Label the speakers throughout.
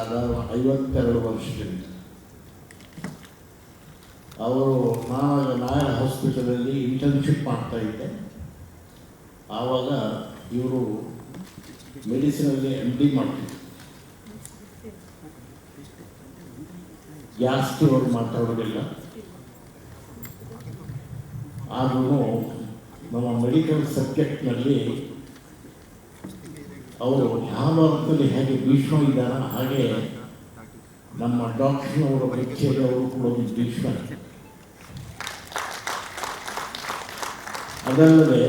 Speaker 1: ಸಾಧಾರಣ 52 ವರ್ಷದಿಂದ. ಅವರು ನಾಯರ್ ಹಾಸ್ಪಿಟಲಲ್ಲಿ ಇಂಟರ್ನ್ಶಿಪ್ ಮಾಡ್ತಾಯಿದ್ದೆ. ಆವಾಗ ಇವರು ಮೆಡಿಸಿನಲ್ಲಿ MD ಮಾಡ್ತಿದ್ರು. ಜಾಸ್ತಿ ಅವರು ಮಾತಾಡೋದಿಲ್ಲ. ಆದರೂ ನಮ್ಮ ಮೆಡಿಕಲ್ ಸಬ್ಜೆಕ್ಟ್ನಲ್ಲಿ ಅವರು ಯಾವ ಅರ್ಥದಲ್ಲಿ ಹೇಗೆ ಭೀಷ್ಮ ಇದ್ದಾರ ಹಾಗೆ ನಮ್ಮ ಡಾಕ್ಟರ್ನವರ ಲೆಕ್ಚರ್ ಅವರು ಕೂಡ ಒಂದು ಭೀಷ್ಮ. ಅದಲ್ಲದೆ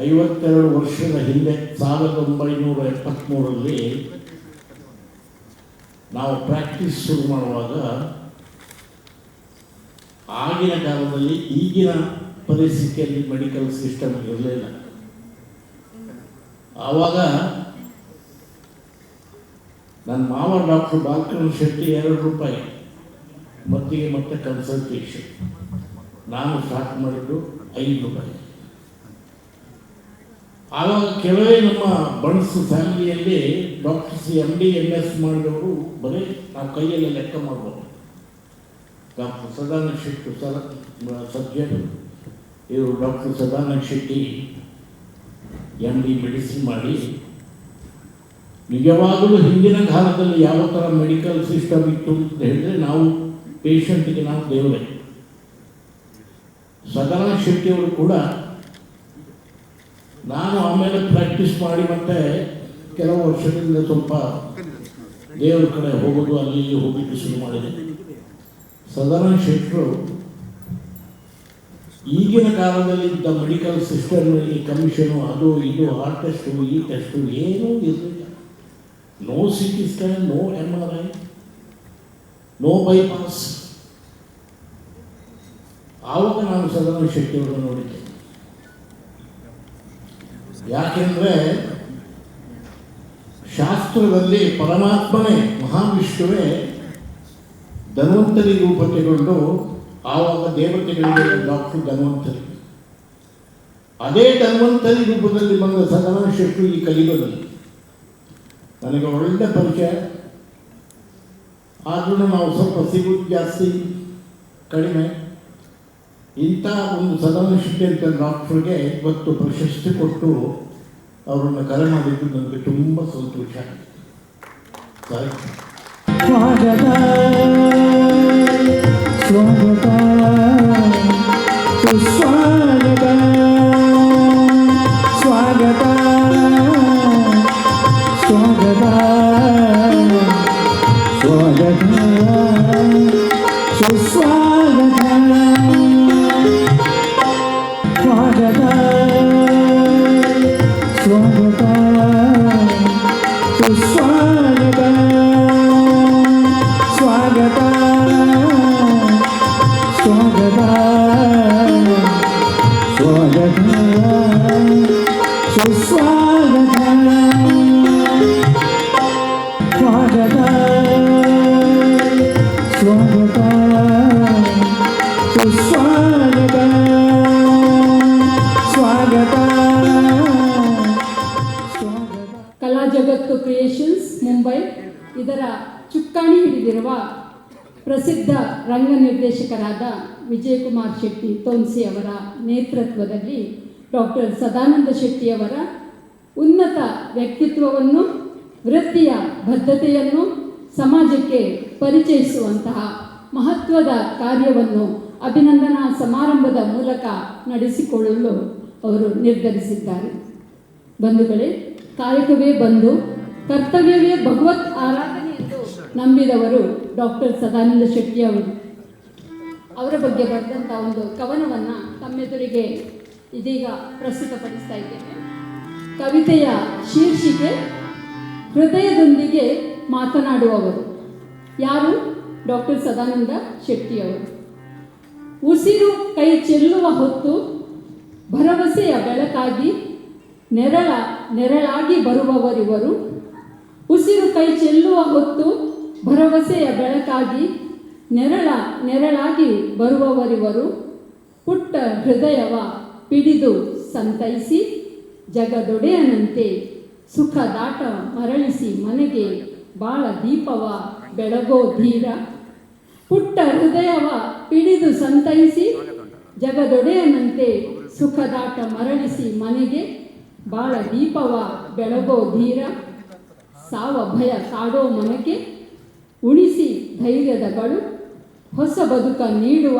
Speaker 1: 52 ವರ್ಷದ ಹಿಂದೆ 1973ರಲ್ಲಿ ನಾವು ಪ್ರಾಕ್ಟೀಸ್ ಶುರು ಮಾಡುವಾಗ ಆಗಿನ ಕಾಲದಲ್ಲಿ ಈಗಿನ ಪರಿಸ್ಥಿತಿಯಲ್ಲಿ ಮೆಡಿಕಲ್ ಸಿಸ್ಟಮ್ ಇರಲಿಲ್ಲ. ಆವಾಗ ನನ್ನ ಮಾವ ಡಾಕ್ಟರ್ ಬಾಲಕೃಷ್ಣ ಶೆಟ್ಟಿ ₹2 ಮತ್ತಿಗೆ ಮತ್ತೆ ಕನ್ಸಲ್ಟೇಷನ್. ನಾನು ಸ್ಟಾರ್ಟ್ ಮಾಡಿದ್ದು ₹5. ಆವಾಗ ಕೆಲವೇ ನಮ್ಮ ಬಣ್ಸ್ ಫ್ಯಾಮಿಲಿಯಲ್ಲಿ ಡಾಕ್ಟರ್ಸ್ MD MS ಮಾಡಿದವರು ಬರೀ ನಾವು ಕೈಯಲ್ಲಿ ಲೆಕ್ಕ ಮಾಡ್ಬೋದು. ಡಾಕ್ಟರ್ ಸದಾನಂದ ಶೆಟ್ಟಿ ಸರ್ಜನ್, ಇವರು doctor Sadananda Shetty MD medicine ಮಾಡಿ ನಿಜವಾಗಲೂ ಹಿಂದಿನ ಕಾಲದಲ್ಲಿ ಯಾವ ಥರ ಮೆಡಿಕಲ್ ಸಿಸ್ಟಮ್ ಇತ್ತು ಅಂತ ಹೇಳಿದ್ರೆ ನಾವು ಪೇಷಂಟ್ಗೆ ನಾವು ದೇವರೇ. ಸದಾನಂದ ಶೆಟ್ಟಿಯವರು ಕೂಡ ನಾನು ಆಮೇಲೆ ಪ್ರಾಕ್ಟೀಸ್ ಮಾಡಿ ಮತ್ತೆ ಕೆಲವು ವರ್ಷದಿಂದ ಸ್ವಲ್ಪ ದೇವರ ಕಡೆ ಹೋಗೋದು ಅಲ್ಲಿ ಹೋಗಲಿಕ್ಕೆ ಶುರು ಮಾಡಿದೆ. ಸದಾನಂದ ಶೆಟ್ಟರು ಈಗಿನ ಕಾಲದಲ್ಲಿ ಇದ್ದ ಮೆಡಿಕಲ್ ಸಿಸ್ಟಮ್ನಲ್ಲಿ ಕಮಿಷನು ಅದು ಇದು ಆ ಟೆಸ್ಟು ಈ ಟೆಸ್ಟು ಏನೂ ಇರಲಿಲ್ಲ. No CT scan, no MRI, no bypass. ಆವಾಗ ನಾನು ಸದಾನಂದ ಶೆಟ್ಟಿಯವರನ್ನು ನೋಡಿದ್ದೆ. ಯಾಕೆಂದರೆ ಶಾಸ್ತ್ರದಲ್ಲಿ ಪರಮಾತ್ಮನೇ ಮಹಾವಿಷ್ಣುವೇ ಧನ್ವಂತರಿ ರೂಪತೆಗೊಂಡು ಆವಾಗ ದೇವತೆಗಳಿಗೆ ಡಾಕ್ಟರ್ ಧನ್ವಂತರಿ, ಅದೇ ಧನ್ವಂತರಿ ರೂಪದಲ್ಲಿ ಬಂದ ಸದಾನಂದ ಶೆಟ್ಟಿ ಈ ಕಲಿಯುಗದಲ್ಲಿ ನನಗೆ ಒಳ್ಳೆ ಪರಿಚಯ. ಆದ್ರೂ ನಾವು ಸ್ವಲ್ಪ ಸಿಗೋದು ಜಾಸ್ತಿ ಕಡಿಮೆ. ಇಂಥ ಒಂದು ಸದಾನಂದ ಶೆಟ್ಟಿ ಅಂತ ಡಾಕ್ಟ್ರಿಗೆ ಇವತ್ತು ಪ್ರಶಸ್ತಿ ಕೊಟ್ಟು ಅವರನ್ನು ಕರೆ ಮಾಡಿದ್ದು ನನಗೆ ತುಂಬ ಸಂತೋಷ. ಸ್ವಾಗತ ಸ್ವಾಗತ ಸುಸ್ವಾಗತ ಸ್ವಾಗತ ಸ್ವಾಗತ ಸ್ವಾಗತ ಸುಸ್ವಾಗತ ಸ್ವಾಗತ ಸ್ವಾಗತ ಸುಸ್ವಾಗತ ಸ್ವಾಗತ ಸ್ವಾಗತ ಸ್ವಾಗತ ಸುಸ್ವಾಗತ ಸ್ವಾಗತ ಸ್ವಾಗತ ಸುಸ್ವಾಗತ ಸ್ವಾಗತ.
Speaker 2: ಕಲಾ ಜಗತ್ತು ಕ್ರಿಯೇಷನ್ಸ್ ಮುಂಬೈ ಇದರ ಚುಕ್ಕಾಣಿ ಹಿಡಿದಿರುವ ಪ್ರಸಿದ್ಧ ರಂಗ ನಿರ್ದೇಶಕರಾದ ವಿಜಯಕುಮಾರ್ ಶೆಟ್ಟಿ ತೋನ್ಸಿ ಅವರ ನೇತೃತ್ವದಲ್ಲಿ ಡಾಕ್ಟರ್ ಸದಾನಂದ ಶೆಟ್ಟಿಯವರ ಉನ್ನತ ವ್ಯಕ್ತಿತ್ವವನ್ನು, ವೃತ್ತಿಯ ಬದ್ಧತೆಯನ್ನು ಸಮಾಜಕ್ಕೆ ಪರಿಚಯಿಸುವಂತಹ ಮಹತ್ವದ ಕಾರ್ಯವನ್ನು ಅಭಿನಂದನಾ ಸಮಾರಂಭದ ಮೂಲಕ ನಡೆಸಿಕೊಳ್ಳಲು ಅವರು ನಿರ್ಧರಿಸಿದ್ದಾರೆ. ಬಂಧುಗಳೇ, ಕಾಯಕವೇ ಬಂಧು, ಕರ್ತವ್ಯವೇ ಭಗವತ್ ಆರಾಧನೆ ಎಂದು ನಂಬಿದವರು ಡಾಕ್ಟರ್ ಸದಾನಂದ ಶೆಟ್ಟಿ ಅವರು. ಅವರ ಬಗ್ಗೆ ಬರೆದಂಥ ಒಂದು ಕವನವನ್ನು ತಮ್ಮೆದುರಿಗೆ ಇದೀಗ ಪ್ರಸ್ತುತಪಡಿಸ್ತಾ ಇದ್ದೇನೆ. ಕವಿತೆಯ ಶೀರ್ಷಿಕೆ ಹೃದಯದೊಂದಿಗೆ ಮಾತನಾಡುವವರು. ಯಾರು? ಡಾಕ್ಟರ್ ಸದಾನಂದ ಶೆಟ್ಟಿಯವರು. ಉಸಿರು ಕೈ ಚೆಲ್ಲುವ ಹೊತ್ತು ಭರವಸೆಯ ಬೆಳಕಾಗಿ ನೆರಳಾಗಿ ಬರುವವರಿವರು. ಉಸಿರು ಕೈ ಚೆಲ್ಲುವ ಹೊತ್ತು ಭರವಸೆಯ ಬೆಳಕಾಗಿ ನೆರಳಾಗಿ ಬರುವವರಿವರು. ಪುಟ್ಟ ಹೃದಯವ ಪಿಡಿದು ಸಂತೈಸಿ ಜಗದೊಡೆಯನಂತೆ ಸುಖ ದಾಟ ಮರಳಿಸಿ ಮನೆಗೆ ಬಾಳ ದೀಪವ ಬೆಳಗೋ ಧೀರ. ಪುಟ್ಟ ಹೃದಯವ ಪಿಡಿದು ಸಂತೈಸಿ ಜಗದೊಡೆಯನಂತೆ ಸುಖದಾಟ ಮರಳಿಸಿ ಮನೆಗೆ ಬಾಳ ದೀಪವ ಬೆಳಗೋ ಧೀರ. ಸಾವ ಭಯ ಕಾಡೋ ಮನಕ್ಕೆ ಉಣಿಸಿ ಧೈರ್ಯದಗಳು ಹೊಸ ಬದುಕ ನೀಡುವ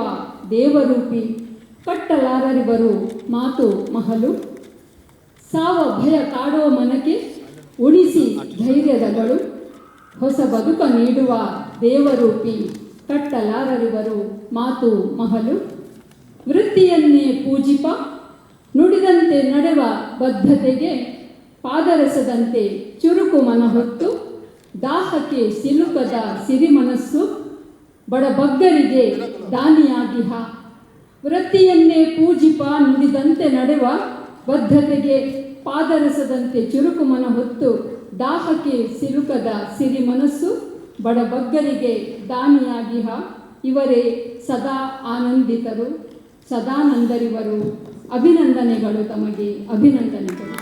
Speaker 2: ದೇವರೂಪಿ ಕಟ್ಟಲಾರರಿವರು ಮಾತು ಮಹಲು. ಸಾವ ಭಯ ಕಾಡುವ ಮನಕ್ಕೆ ಉಣಿಸಿ ಧೈರ್ಯದಗಳು ಹೊಸ ಬದುಕ ನೀಡುವ ದೇವರೂಪಿ ಕಟ್ಟಲಾರರಿವರು ಮಾತು ಮಹಲು. ವೃತ್ತಿಯನ್ನೇ ಪೂಜಿಪ ನುಡಿದಂತೆ ನಡೆವ ಬದ್ಧತೆಗೆ ಪಾದರಸದಂತೆ ಚುರುಕು ಮನ ಹೊತ್ತು ದಾಹಕ್ಕೆ ಸಿಲುಕದ ಸಿರಿಮನಸ್ಸು ಬಡಬಗ್ಗರಿಗೆ ದಾನಿಯಾಗಿಹ. ವೃತ್ತಿಯನ್ನೇ ಪೂಜಿಪ ನುಡಿದಂತೆ ನಡೆವ ಬದ್ಧತೆಗೆ ಪಾದರಸದಂತೆ ಚುರುಕು ಮನ ಹೊತ್ತು ದಾಹಕ್ಕೆ ಸಿಲುಕದ ಸಿರಿ ಮನಸ್ಸು ಬಡಬಗ್ಗರಿಗೆ ದಾನಿಯಾಗಿಹ. ಇವರೇ ಸದಾ ಆನಂದಿತರು ಸದಾನಂದರಿವರು. ಅಭಿನಂದನೆಗಳು, ತಮಗೆ ಅಭಿನಂದನೆಗಳು.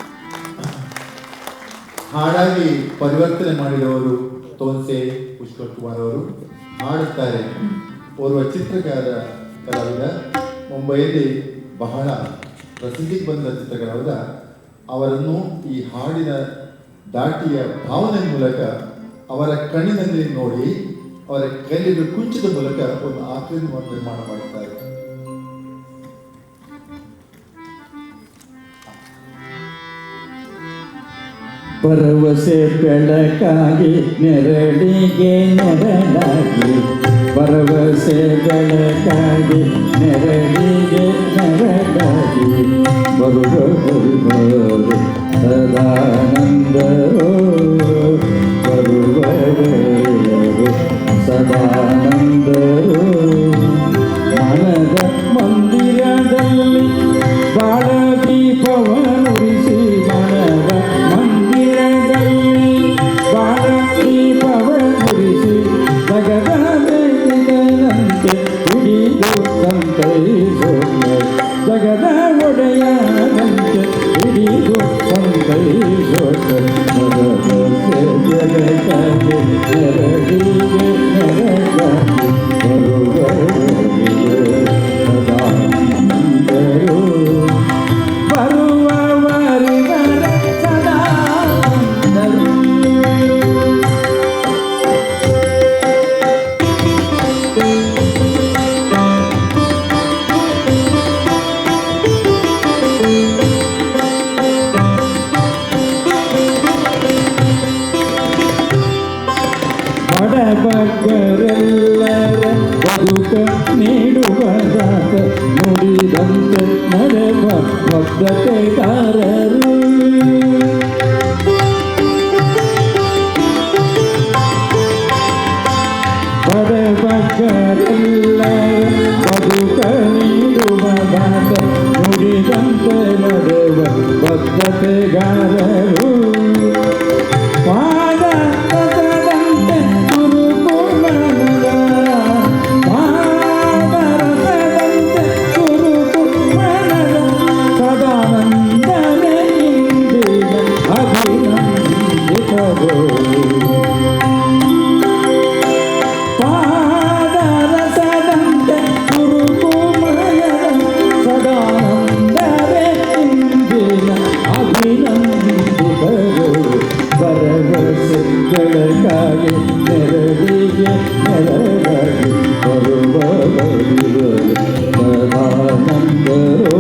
Speaker 3: ಹಾಡಾಗಿ ಪರಿವರ್ತನೆ ಮಾಡಿದವರು ತೋನ್ಸೆ ಪುಷ್ಕರ್ ಕುಮಾರ್ ಅವರು ಹಾಡುತ್ತಾರೆ. ಓರ್ವ ಚಿತ್ರಕಾರ ಕಲಾವಿದ, ಮುಂಬೈಯಲ್ಲಿ ಬಹಳ ಪ್ರಸಿದ್ಧಿಗೆ ಬಂದ ಚಿತ್ರಕಲಾವಿದ. ಅವರನ್ನು ಈ ಹಾಡಿನ ದಾಟಿಯ ಭಾವನೆ ಮೂಲಕ ಅವರ ಕಣ್ಣಿನಲ್ಲಿ ನೋಡಿ ಅವರ ಕೈಲಿರುವ ಕುಂಚದ ಮೂಲಕ ಒಂದು ಆಕೃತಿ ನಿರ್ಮಾಣ ಮಾಡುತ್ತಾರೆ.
Speaker 4: ಭರವಸೆ ಬೆಳಕಾಗಿ ನೆರಳಿಗೆ ನೆರಳಾಗಿ, ಭರವಸೆ ಬೆಳಕಾಗಿ ನೆರಳಿಗೆ ನೆರಳಾಗಿ ಬರುವವರು ಸದಾನಂದರು, ಬರುವವರು ಸದಾನಂದರು. ಮನದ ಮಂದಿರದಲ್ಲಿ ಬಾಳ ದೀಪವನುರಿಸಿ, ಮನದ ಮಂದಿರದಲ್ಲಿ ಬಾಳ ದೀಪವನುರಿಸಿ ಜಗದ ಬೆಳಗಿನಂತೆ ಹಿಡಿದು ಸಂತೈಸೋಣ, ಜಗದ ಒಡೆಯನಂತೆ ಹಿಡಿದು ಸಂತೈಸೋಣ. ಜಗತ್ತಾಗಿ ನೆರಳಿಗೆ ನೆರಳಾಗಿ ಬರುವವರಿಗೆ ಸದಾನಂದರು, ಬರುವವರಿವರ ಸದಾನಂದರು. ಬಡಬಗ್ಗರೆಲ್ಲರ ಬದುಕ ನೀಡುವದಾತ ನುಡಿದಂತೆ ನಡೆವ ಬದ್ಧತೆಗಾರರು. ಬಡಬಗ್ಗರೆಲ್ಲರ ಬದುಕ ನೀಡುವದಾತ ನುಡಿದಂತೆ ನಡೆವ ಬದ್ಧತೆಗಾರರು. ಪಾದರಸದಂತೆ ಚುರುಕು ಮನದ, ಪಾದರಸದಂತೆ ಚುರುಕು ಮನದ ಸದಾನಂದನೆ ಇಂದಿನ ಅಭಿನಂದಿತರು. ಪಾದರಸದಂತೆ ಚುರುಕು ಮನದ ಸದಾನಂದನೆ ಇಂದಿನ ಅಭಿನಂದಿತರು. ಭರವಸೆ ಬೆಳಕಾಗಿ ನೆರಳಿಗೆ ನೆರಳಾಗಿ ಬರುವವರಿವರು ಸದಾನಂದರು.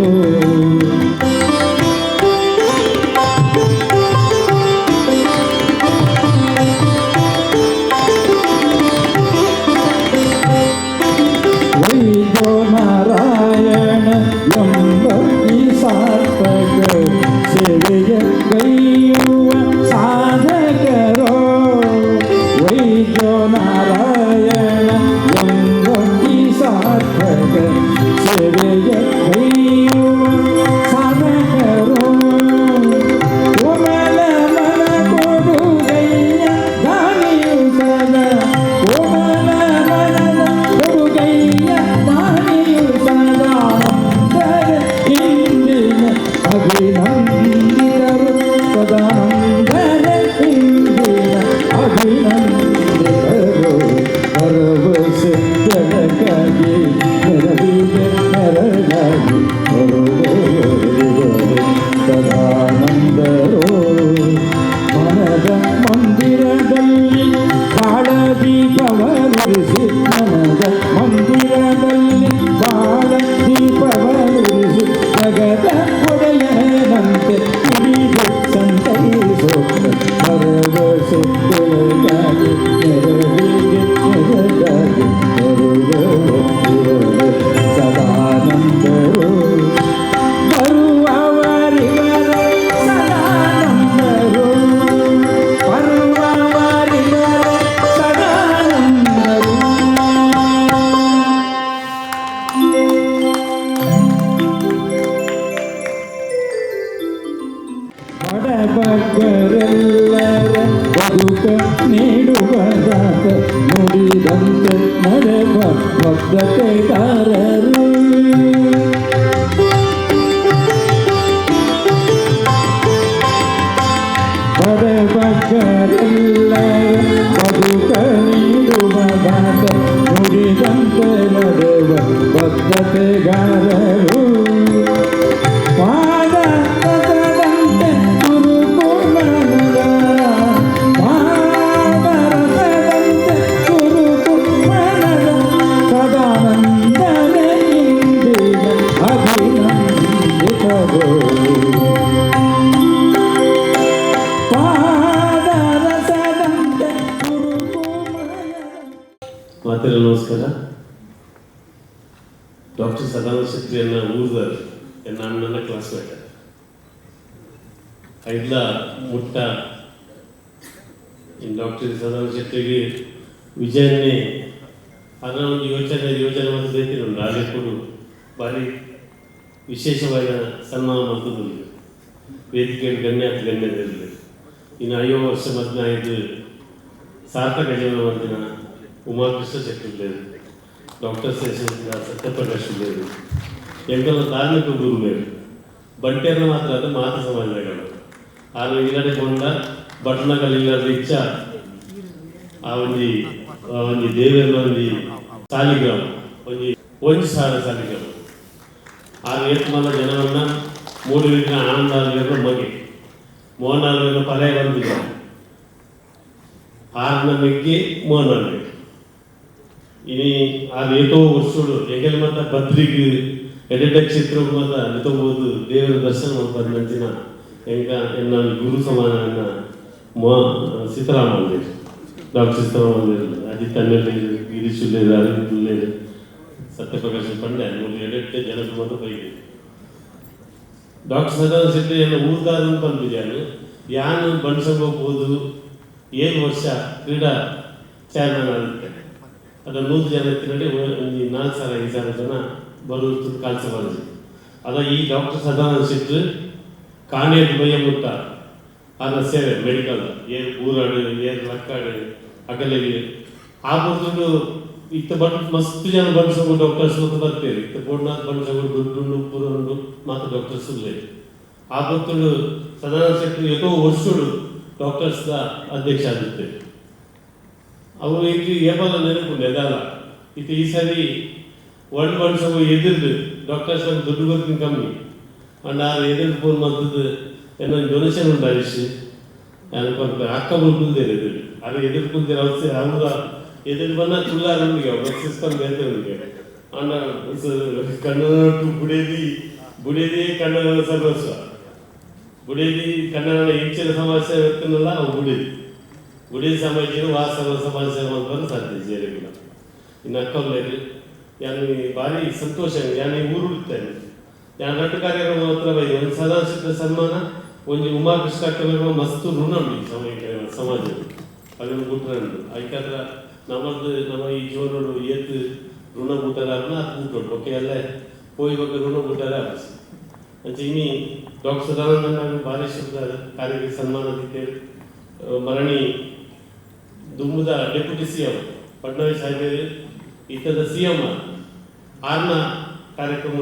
Speaker 4: ವೈದ್ಯೋ ನಾರಾಯಣ ಎಂಬ ಈ ಸಾರ್ಥಕ ಸೇವೆಯ ಕೈಯುವ ಸಾಧಕರೋ. ವೈದ್ಯೋ ನಾರಾಯಣ ಎಂಬ ಈ ಸಾರ್ಥಕ ಸೇವೆಯ ಕೈಯುವ ಸಾಧಕರೋ. ಕೋಮಲ ಮನ ಕೊಡುಗೈಯ ದಾನಿಯು ಸದಾ, ಕೋಮಲ ಮನದ ಕೊಡುಗೈಯ ದಾನಿಯು ಸದಾ. ಇಂದಿನ ಅಭಿನಂದಿತರು ಸದಾನಂದನೆ ಇಂದಿನ ಅಭಿನಂದಿತರು. ಗಾರರು ಪಾದ ರಸದಂತೆ ಸುರುಕು ಮನದ ಪಾದ ರಸದಂತೆ ಸುರುಕು ಮನದ ಸದಾನಂದನೆ ಇಂದಿನ ಅಭಿನಂದಿಸದು ಪಾದ ರಸದಂತೆ ಸುರುಕು ಮನದ.
Speaker 5: ಮಾತೆಲ್ಲ ನಮಸ್ಕಾರ. ಡಾಕ್ಟರ್ ಸದಾನಂದ ಶೆಟ್ಟಿಯನ್ನ ಊರ್ದಾರೆ ನಾನು ನನ್ನ ಕ್ಲಾಸ್ಮೇಟ್ ಐಡ್ಲ ಮುಟ್ಟ ಇನ್ನು ಡಾಕ್ಟರ್ ಸದಾನಂದ ಶೆಟ್ಟಿಗೆ ವಿಜಯನ್ನೇ ಅದರ ಒಂದು ಯೋಜನೆ ಮತ್ತು ಬೇಕಿಲ್ಲ ಅಲ್ಲಿ ಕೂಡ ಭಾರಿ ವಿಶೇಷವಾದ ಸನ್ಮಾನ ಮಾಡ್ತದೆ ವೇದಿಕೆ ಗಣ್ಯದಿರಲಿ ಇನ್ನು 5 ವರ್ಷ ಮಧ್ಯ ಆಯ್ತು ಸಾರ್ಥಕ ಜೀವನ ಮಧ್ಯಾಹ್ನ ಉಮಾಕೃಷ್ಣ ಶೆಟ್ಟಿ ಡಾಕ್ಟರ್ ಸತ್ಯಪ್ರಕಾಶ್ ಎಂಗೆಲ್ಲ ಧಾರ್ಮಿಕ ಗುರುಗಳು ಬಂಟೆಯನ್ನು ಮಾತ್ರ ಅದು ಮಾತ ಸಮಾಜಗಳು ಆರು ಇಲ್ಲಡೆ ಕೊಂಡ ಬಟ್ನಗಳಿಲ್ಲದ ಇಚ್ಛ ಆ ಒಂದು ದೇವರ ಒಂದು ಸಾಲಿಗ್ರಾಮ ಒಂದು ಸಾವಿರ ಸಾಲಿಗ್ರಾಮ ಆರು ಏಕಮಾನ ಜನವನ್ನ 3 ವೀಕಿನ ಆನಂದ ಮಗೆ ಮೋಹನಾಲ್ಗನ ಪಲಯ ಬಂದಿದ್ದ 6ನ ಮೆಗ್ಗೆ ಮೋಹನಾಲ್ಗೆ ಇನಿ ಅದು ಏತೋ ವರ್ಷಗಳು ಹೆಂಗೆಲ್ಲ ಮತ್ತು ಬದ್ರಿಗೆ ಎಡೆಟ ಕ್ಷೇತ್ರಕ್ಕೆ ಮತ್ತು ಅನಿತಬಹುದು ದೇವರ ದರ್ಶನ ಬಂದಂತಿನ ಹೆಂಗ ಎನ್ನ ಗುರು ಸಮಾನ ಸೀತಾರಾಮ ಅಂದೇರು ಡಾಕ್ಟರ್ ಸೀತಾರಾಮ ಅಂದೇರು ಅಜಿತ್ ಅನ್ನೆಲ್ಲ ಗಿರೀಶ್ ಉಳ್ಳೇರು ಅರವಿಂದ್ ಉಳ್ಳೇರು ಸತ್ಯಪ್ರಕಾಶ್ ಪಂಡ್ಯ 3 ಎಡೆಟ್ಟೆ ಜನಕ್ಕೆ ಮತ್ತು ಬೈಗೆ ಡಾಕ್ಟರ್ ಸದಾನಂದ ಶೆಟ್ಟಿ ಎಲ್ಲ ಊರ್ದಾರನ್ನು ಬಂದಿದ್ದಾನು ಯಾನು ಬಣ್ಸಂಗ್ ಹೋಗ್ಬೋದು 7 ವರ್ಷ ಕ್ರೀಡಾ ಚೇರ್ಮನ್ ಆಗುತ್ತೆ ಅದು 100 ಜನ ಎತ್ತಿನಲ್ಲಿ 4,000-5,000 ಜನ ಬರುವುದು ಕಾಣಿಸಬಾರದು ಅದ ಈ ಡಾಕ್ಟರ್ ಸದಾನಂದ ಶೆಟ್ಟಿ ಕಾಣೇದು ಬಯ್ಯ ಮುಟ್ಟ ಅದರ ಸೇವೆ ಮೆಡಿಕಲ್ ಏರ್ ಊರಾಡು ಏರ್ ಲಕ್ಕಾಡು ಅಗಲಿಗೆ ಆ ಬರ್ತುಂಡು ಇತ್ತ ಬಟ್ ಮಸ್ತ್ ಜನ ಬಣ್ಸಂಗು ಡಾಕ್ಟರ್ಸ್ ಅಂತ ಬರ್ತೀರಿ ಇತ್ತ ಬೋಡ್ನಾಥ್ ಬಣ್ಸಂಗು ದುಡ್ಡು ಪೂರೊಂಡು ಮತ್ತು ಡಾಕ್ಟರ್ಸ್ ಇಲ್ಲೇ ಆ ಬರ್ತುಂಡು ಸದಾನಂದ ಶೆಟ್ಟಿ ಎಷ್ಟೋ ವರ್ಷಗಳು ಡಾಕ್ಟರ್ಸ್ದ ಅಧ್ಯಕ್ಷ ಆಗಿರ್ತೇವೆ ಅವರು ಇಲ್ಲಿ ಏಬಲ್ಲ ನೆನಪುಂಡು ಎದಾಲ ಇದು ಈ ಸಾರಿ ವರ್ಲ್ಡ್ ಬಣ್ಸಂಗು ಎದುರ್ದು ಡಾಕ್ಟರ್ಸ್ ದುಡ್ಡು ಬರ್ತೀನಿ ಕಮ್ಮಿ ಅಂಡ್ ಆ ಎದುರು ಫೋನ್ ಮಾಡ್ತದ್ದು ಏನೋ ಡೊನೇಷನ್ ಉಂಟು ಹರೀಶ್ ನನಗೆ ಅಕ್ಕ ಬುಲ್ಕುಲ್ದೇರು ಎದುರು ಅದು ಎದುರು ಕುಲ್ದೇರು ಅವರ ಎದುರು ಬಂದ ತುಳ್ಳಾರನಿಗೆ ಅವ್ರು ಸಿಸ್ಟಮ್ ಬೇರ್ತವನಿಗೆ ಅಣ್ಣ ಕನ್ನಡ ಬುಡೇದಿ ಕನ್ನಡ ಸರ್ವಸ್ವ ಬುಡೇದಿ ಕನ್ನಡ ಹೆಚ್ಚಿನ ಸಮಸ್ಯೆ ವ್ಯಕ್ತಿನಲ್ಲ ಅವು ಬುಡೇದಿ ಸಮಾಜ ವಾಸವ ಸಮಾಜ ಸೇವೆ ಅಂತ ಸಾಧ್ಯ ಜೇರಿಗಿಲ್ಲ ಇನ್ನು ಅಕ್ಕವ್ಲೇರು ಯಾನು ಭಾರಿ ಸಂತೋಷ ಯಾನು ಊರು ಹುಡುಕ್ತೇನೆ ಯಾನು ರಟ್ಟು ಕಾರ್ಯಕ್ರಮ ಮಾತ್ರ ಬೈ ಒಂದು ಸದಾಶಿವ ಸನ್ಮಾನ ಒಂದು ಉಮಾಕೃಷ್ಣ ಕೆಲವು ಮಸ್ತು ಋಣ ಉಂಟು ಸಮಾಜ ಅದನ್ನು ಬಿಟ್ಟರೆ ಅದಕ್ಕಾದ್ರೆ ನಮ್ಮದು ನಮ್ಮ ಈ ಜೋರು ಏತು ಋಣ ಬಿಟ್ಟಾರನ್ನ ಅದು ಬಿಟ್ಟು ಓಕೆ ಅಲ್ಲೇ ಹೋಗಿ ಬಗ್ಗೆ ಋಣ ಬಿಟ್ಟಾರೆ ಅಂತ ಇನ್ನಿ ಡಾಕ್ಟರ್ ಸದಾನಂದ ಭಾರಿ ಶಬ್ದ ಕಾರ್ಯಕ್ಕೆ ಸನ್ಮಾನ ದಿತ್ತೇವೆ ಮರಣಿ ದುಮ್ಮದ ಡೆಪ್ಯೂಟಿ CM ಫಡ್ನವೀಸ್ ಸಾಹೇಬರು ಈತದ CM ಆರ್ನ ಕಾರ್ಯಕ್ರಮ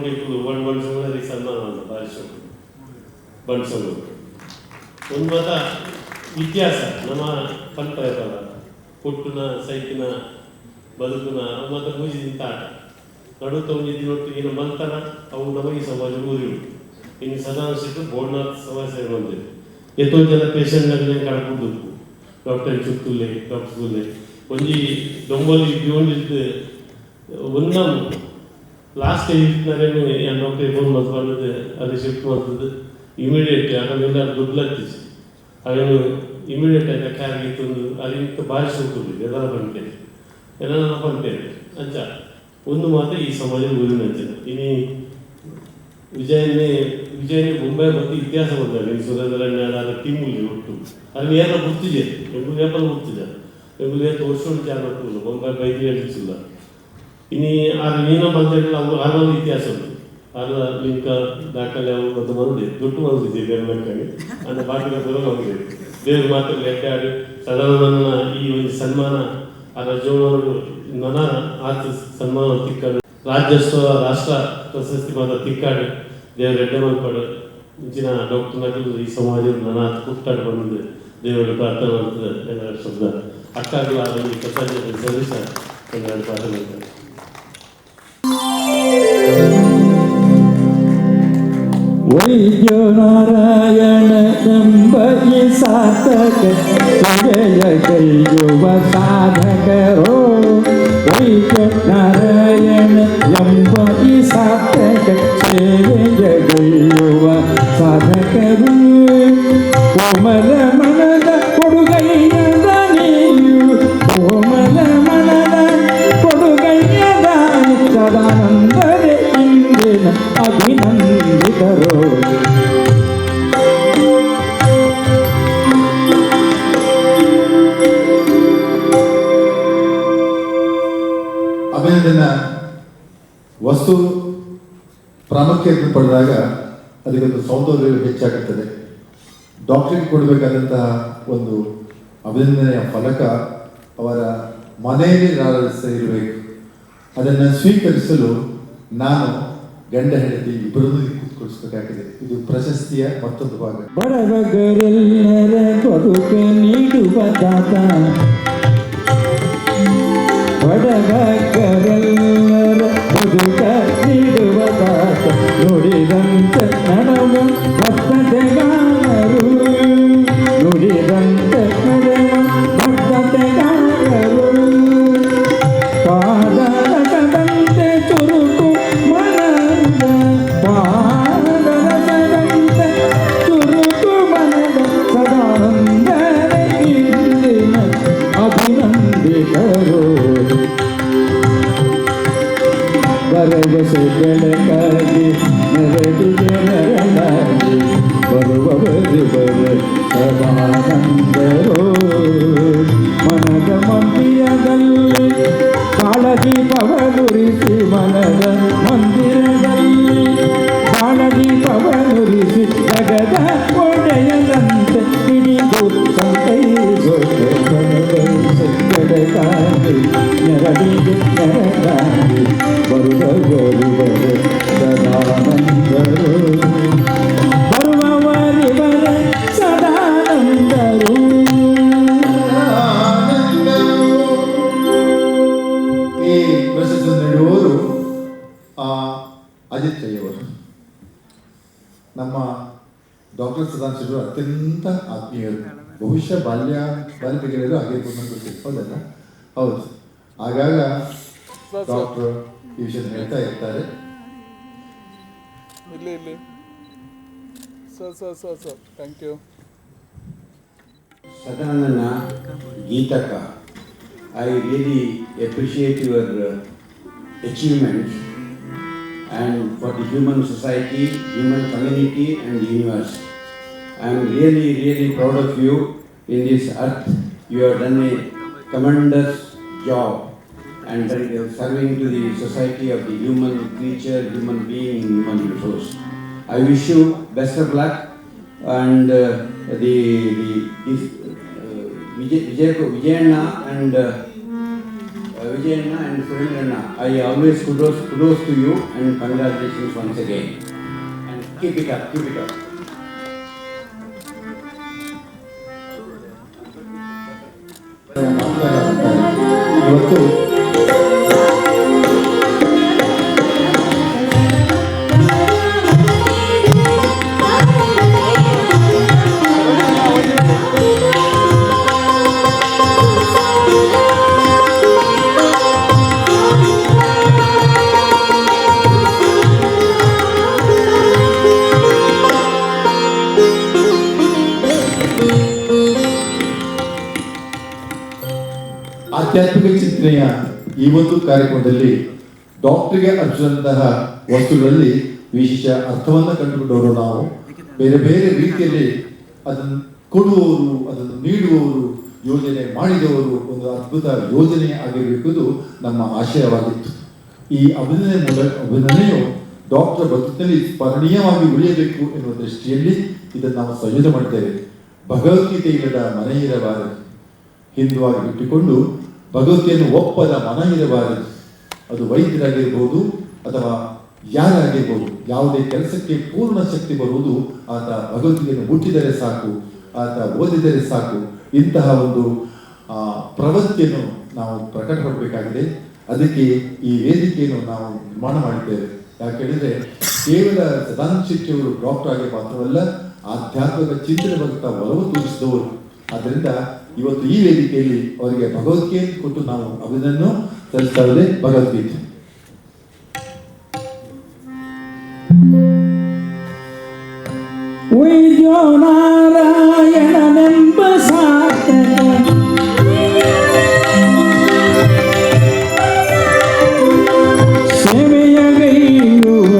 Speaker 5: ಬಣ್ಸಂಗರಿಗೆ ಸನ್ಮಾನ ಭಾರಿ ಶಬ್ದ ಬಣ್ಸಂಗ ಒಂದು ಮತ ಇತಿಹಾಸ ನಮ್ಮ ಪಂಪರ ಹುಟ್ಟಿನ ಸೈತಿನ ಬದುಕಿನ ಮತ್ತು ಮುಗಿದಿಂತ ಆಟ ನಡುತ್ತೊಂದಿನೊಟ್ಟಿಗಿನ ಮಂಥನ ಅವು ನಮಗೆ ಸಮಾಜ ಊರಿರು ಇನ್ನು ಸದಾನಂದ ಶೆಟ್ಟಿ ಬೋಡ್ನಾಥ್ ಸಮಾಜ ಬಂದಿರು ಎಷ್ಟೋ ಜನ ಪೇಷಂಟ್ಗಳನ್ನ ಕಳ್ಕೊಂಡು ಡಾಕ್ಟರ್ ಚುತ್ತುಲ್ಲೆ ಡಾಕ್ಟರ್ ಗುಲ್ಲೆ ಒಂಜಿ ದೊಂಬಲಿ ಬಿಯೋಂಡಿದ್ದು ಒಂದ ಲಾಸ್ಟ್ ಇಟ್ಟಿನಾರೇನು ಡಾಕ್ಟರ್ ಫೋನ್ ಮತ್ತು ಬಂದದ್ದು ಅದು ಶಿಫ್ಟ್ ಮಾಡ್ತದ್ದು ಇಮಿಡಿಯೇಟ್ ಅದನ್ನೆಲ್ಲ ದುಡ್ಡು ಹತ್ತಿಸಿ ಅದನ್ನು ಇಮಿಡಿಯೇಟ್ ಆಗಿ ಕ್ಯಾರಿಗೆ ತಂದು ಅದಕ್ಕೆ ಭಾರಿ ಶೋಕಿದೆ ಎಲ್ಲ ಬಂತೇವೆ ಎಲ್ಲ ಬಂತೇವೆ ಅಂಚ ಒಂದು ಮಾತ್ರ ಈ ಸಮಾಜ ಊರಿನ ಅಂಚನ ಇನ್ನು ವಿಜಯನೇ ಮುಂಬೈ ಮತ್ತು ಇತಿಹಾಸ ಬಂದಾಗ ಸುರೇಂದ್ರ ಟೀಮುಲ್ಲಿ ಒಟ್ಟು ಅದನ್ನು ಏನೋ ಗೊತ್ತಿದೆ ಎಂಬುದು ಏಪಲ್ ಗೊತ್ತಿದೆ ಎಂಬುದು ಏನು ವರ್ಷ ಜಾಗಲ್ಲ ಮುಂಬೈ ಬೈಕ್ ಹೇಳಿಸಿಲ್ಲ ಇನ್ನು ಅದು ನೀನ ಬಂದಾಗ ಅವರು ಆರೋಗ್ಯ ಇತಿಹಾಸ ಉಂಟು ಅದು ಲಿಂಕ ದಾಖಲೆ ಅವರು ಮತ್ತು ಬಂದಿದೆ ದುಡ್ಡು ಬಂದಿದೆ ಬೆರಳಕ್ಕಲ್ಲಿ ಅಂತ ಬಾಕಿನ ಬರೋದು ಹೋಗಿದೆ ದೇವ್ರ ಮಾತ್ರ ಲೆಕ್ಕ ಆಡಿ ಸದಾನಂದನ ಈ ಒಂದು ಸನ್ಮಾನ ಆ ರಜೋವರು ನನ ಆತ ಸನ್ಮಾನ ತಿಕ್ಕಾಡು ರಾಜ್ಯೋತ್ಸವ ರಾಷ್ಟ್ರ ಪ್ರಶಸ್ತಿ ಮಾತ್ರ ತಿಕ್ಕಾಡು ದೇವ್ರ ಎಡ್ಡೆ ಮಾಡ್ಪಾಡು ಇಂಚಿನ ಡಾಕ್ಟರ್ ನಗಲು ಈ ಸಮಾಜ ನನ್ನ ಕುಟ್ಟಾಡು ಬಂದಿದೆ ದೇವರ ಪ್ರಾರ್ಥನೆ ಮಾಡ್ತದೆ ಎಲ್ಲ ಶಬ್ದ ಅಕ್ಕಾಗಲು ಅದರಲ್ಲಿ ಪ್ರಸಾದ ಸದಸ್ಯ ಪ್ರಾರ್ಥನೆ ಮಾಡ್ತಾರೆ.
Speaker 4: ವೈದ್ಯ ನಾರಾಯಣ ಎಂಬ ಈ ಸಾರ್ಥಕ ಸೇವೆಯ ಕೈಯುವ ಸಾಧಕರೋ ವೈದ್ಯ ನಾರಾಯಣ ಎಂಬ ಈ ಸಾರ್ಥಕ ಸೇವೆಯ ಕೈಯುವ ಸಾಧಕರು ಕೋಮಲ ಮನದ ಕೊಡುಗೈಯದ ನೀರು ಕೋಮಲ ಮನದ ಕೊಡುಗೈಯದ ಸದಾನಂದರೆ ಇಂದಿನ ಅಭಿನಂದಿತರು
Speaker 3: ಅಭಿನಂದನ ವಸ್ತು ಪ್ರಾಮುಖ್ಯತೆ ಪಡೆದಾಗ ಅದಕ್ಕೊಂದು ಸೌಂದರ್ಯ ಹೆಚ್ಚಾಗುತ್ತದೆ. ಡಾಕ್ಟರಿಗೆ ಕೊಡಬೇಕಾದಂತಹ ಒಂದು ಅಭಿನಂದನೆಯ ಫಲಕ ಅವರ ಮನೆಯಲ್ಲಿ ಇರಬೇಕು. ಅದನ್ನು ಸ್ವೀಕರಿಸಲು ನಾನು ಗಂಡ ಹೆಂಡತಿ ಇಬ್ಬರನ್ನೂ ಕೂತ್ಕೊಳಿಸಬೇಕಾಗಿದೆ. ಇದು ಪ್ರಶಸ್ತಿಯ ಮತ್ತೊಂದು ಭಾಗ.
Speaker 4: ಬಡವಗರೆಲ್ಲರ ಬದುಕ ನೀಡುವ ದಾತ ಬಡವಗರೆಲ್ಲರ ಬದುಕ ನೀಡುವ ದಾತ ನುಡಿದಂತೆ ನಡವ ಬದ್ಧತೆಗಾರರು ನುಡಿದಂತೆ ನಡವ ಬದ್ಧತೆಗಾರರು ಪಾದರಸದಂತೆ ಚುರುಕು ಮನದ ಪಾದರಸದಂತೆ ಚುರುಕು ಮನದ ಸದಾನಂದರೆ ಇಂದಿನ ಅಭಿನಂದಿತರು ಭರವಸೆ ಬೆಳಕಾಗಿ ನೆರಳು ಜನರಲಾಗಿ ಬರುವವರು ಸದಾನಂದರು ಮನದ ಮಂದಿರದಲ್ಲಿ ಕಾಳದೀಪವನುರಿಸಿ ಮನದ ಮಂದಿರದಲ್ಲಿ ಕಾಳದೀಪವನುರಿಸಿ ಜಗದ ಒಡೆಯದಂತೆ ಹಿಡಿದು ಸಂತೈಸೊಡೆಗಾಗಿ ನೆರಳಿಗೆ ನೆರಳಾಗಿ ಬರುವವರು ಸದಾನಂದರು ಬರುವವರಿವರೇ ಸದಾನಂದರು.
Speaker 3: ಈ ಪ್ರಶಸ್ತಿ ನೀಡುವವರು ಅಜಿತ್ ರೈಯವರು. ನಮ್ಮ ಡಾಕ್ಟರ್ ಸದಾನಂದರು ಅತ್ಯಂತ ಆತ್ಮೀಯರು. ಬಹುಶಃ ಬಾಲ್ಯಗೆಲ್ಲರೂ ಆಗಿರ್ಬೋದು ಅಂತ ಗೊತ್ತಿಲ್ಲ, ಹೌದಲ್ಲ? ಹೌದು. ಆಗಾಗ ಡಾಕ್ಟರ್ ಈ ವಿಷಯ ಹೇಳ್ತಾ ಇರ್ತಾರೆ.
Speaker 6: ಇಲ್ಲಿ sir thank you.
Speaker 7: Sadananda Geetaka, I really appreciate your achievements and for the human society, human community and the universe. I am really, really proud of you in this earth. You have done a tremendous job and serving to the society of the human creature, human being, human resource. I wish you best of luck and Vijayanna and Surendrana. I always kudos to you and congratulations once again. And keep it up.
Speaker 3: ಇವತ್ತು ಆಧ್ಯಾತ್ಮಿಕ ಚಿಂತನೆಯ ಈ ಒಂದು ಕಾರ್ಯಕ್ರಮದಲ್ಲಿ ಡಾಕ್ಟರ್ಗೆ ಅರ್ಪಿಸಿದಂತಹ ವಸ್ತುಗಳಲ್ಲಿ ವಿಶೇಷ ಅರ್ಥವನ್ನು ಕಂಡುಕೊಂಡವರು ನಾವು. ಬೇರೆ ಬೇರೆ ರೀತಿಯಲ್ಲಿ ಅದನ್ನು ಕೊಡುವವರು, ಅದನ್ನು ನೀಡುವವರು, ಯೋಜನೆ ಮಾಡಿದವರು ಒಂದು ಅದ್ಭುತ ಯೋಜನೆ ಆಗಿರಬೇಕು ನಮ್ಮ ಆಶಯವಾಗಿತ್ತು. ಈ ಅಭಿನಂದನೆಯು ಡಾಕ್ಟರ್ ಬದುಕಿನಲ್ಲಿ ಸ್ಮರಣೀಯವಾಗಿ ಉಳಿಯಬೇಕು ಎನ್ನುವ ದೃಷ್ಟಿಯಲ್ಲಿ ಇದನ್ನು ನಾವು ಸಂಯೋಜನೆ ಮಾಡ್ತೇವೆ. ಭಗವದ್ಗೀತೆ ಇಲ್ಲದ ಮನೆ ಇರಬಾರದು, ಹಿಂದುವಾಗಿ ಬಿಟ್ಟುಕೊಂಡು ಭಗವದ್ಗೀತೆಯನ್ನು ಒಪ್ಪದ ಮನ ಇರಬಾರದು. ಅದು ವೈದ್ಯರಾಗಿರ್ಬೋದು ಅಥವಾ ಯಾರಾಗಿರ್ಬೋದು, ಯಾವುದೇ ಕೆಲಸಕ್ಕೆ ಪೂರ್ಣ ಶಕ್ತಿ ಬರುವುದು ಆತ ಭಗವದ್ಗೀತೆಯನ್ನು ಮುಟ್ಟಿದರೆ ಸಾಕು, ಆತ ಓದಿದರೆ ಸಾಕು. ಇಂತಹ ಒಂದು ಪ್ರವೃತ್ತಿಯನ್ನು ನಾವು ಪ್ರಕಟಪಡಬೇಕಾಗಿದೆ. ಅದಕ್ಕೆ ಈ ವೇದಿಕೆಯನ್ನು ನಾವು ನಿರ್ಮಾಣ ಮಾಡಿದ್ದೇವೆ. ಯಾಕೆ ಹೇಳಿದರೆ ಕೇವಲ ಸದಾನಂದ ಶೆಟ್ಟಿ ಅವರು ಡಾಕ್ಟರ್ ಆಗಿ ಮಾತ್ರವಲ್ಲ, ಆಧ್ಯಾತ್ಮಿಕ ಚಿಂತನೆ ಬಗ್ಗೆ ಒಲವು ತೋರಿಸಿದವರು. ಆದ್ದರಿಂದ ಇವತ್ತು ಈ ವೇದಿಕೆಯಲ್ಲಿ ಅವರಿಗೆ ಭಗವದ್ಗೀತೆ ಕೊಟ್ಟು ನಾವು ಅಭಿನಂದನೆ ಸಲ್ಲಿಸ್ತಾ ಇದ್ದೇವೆ. ಭಗವದ್ಗೀತೆ.
Speaker 4: ವೈದ್ಯೋ ನಾರಾಯಣನೆಂಬ ಸಾರ್ಥಕ ಸೇವೆಯಗೈಯುವ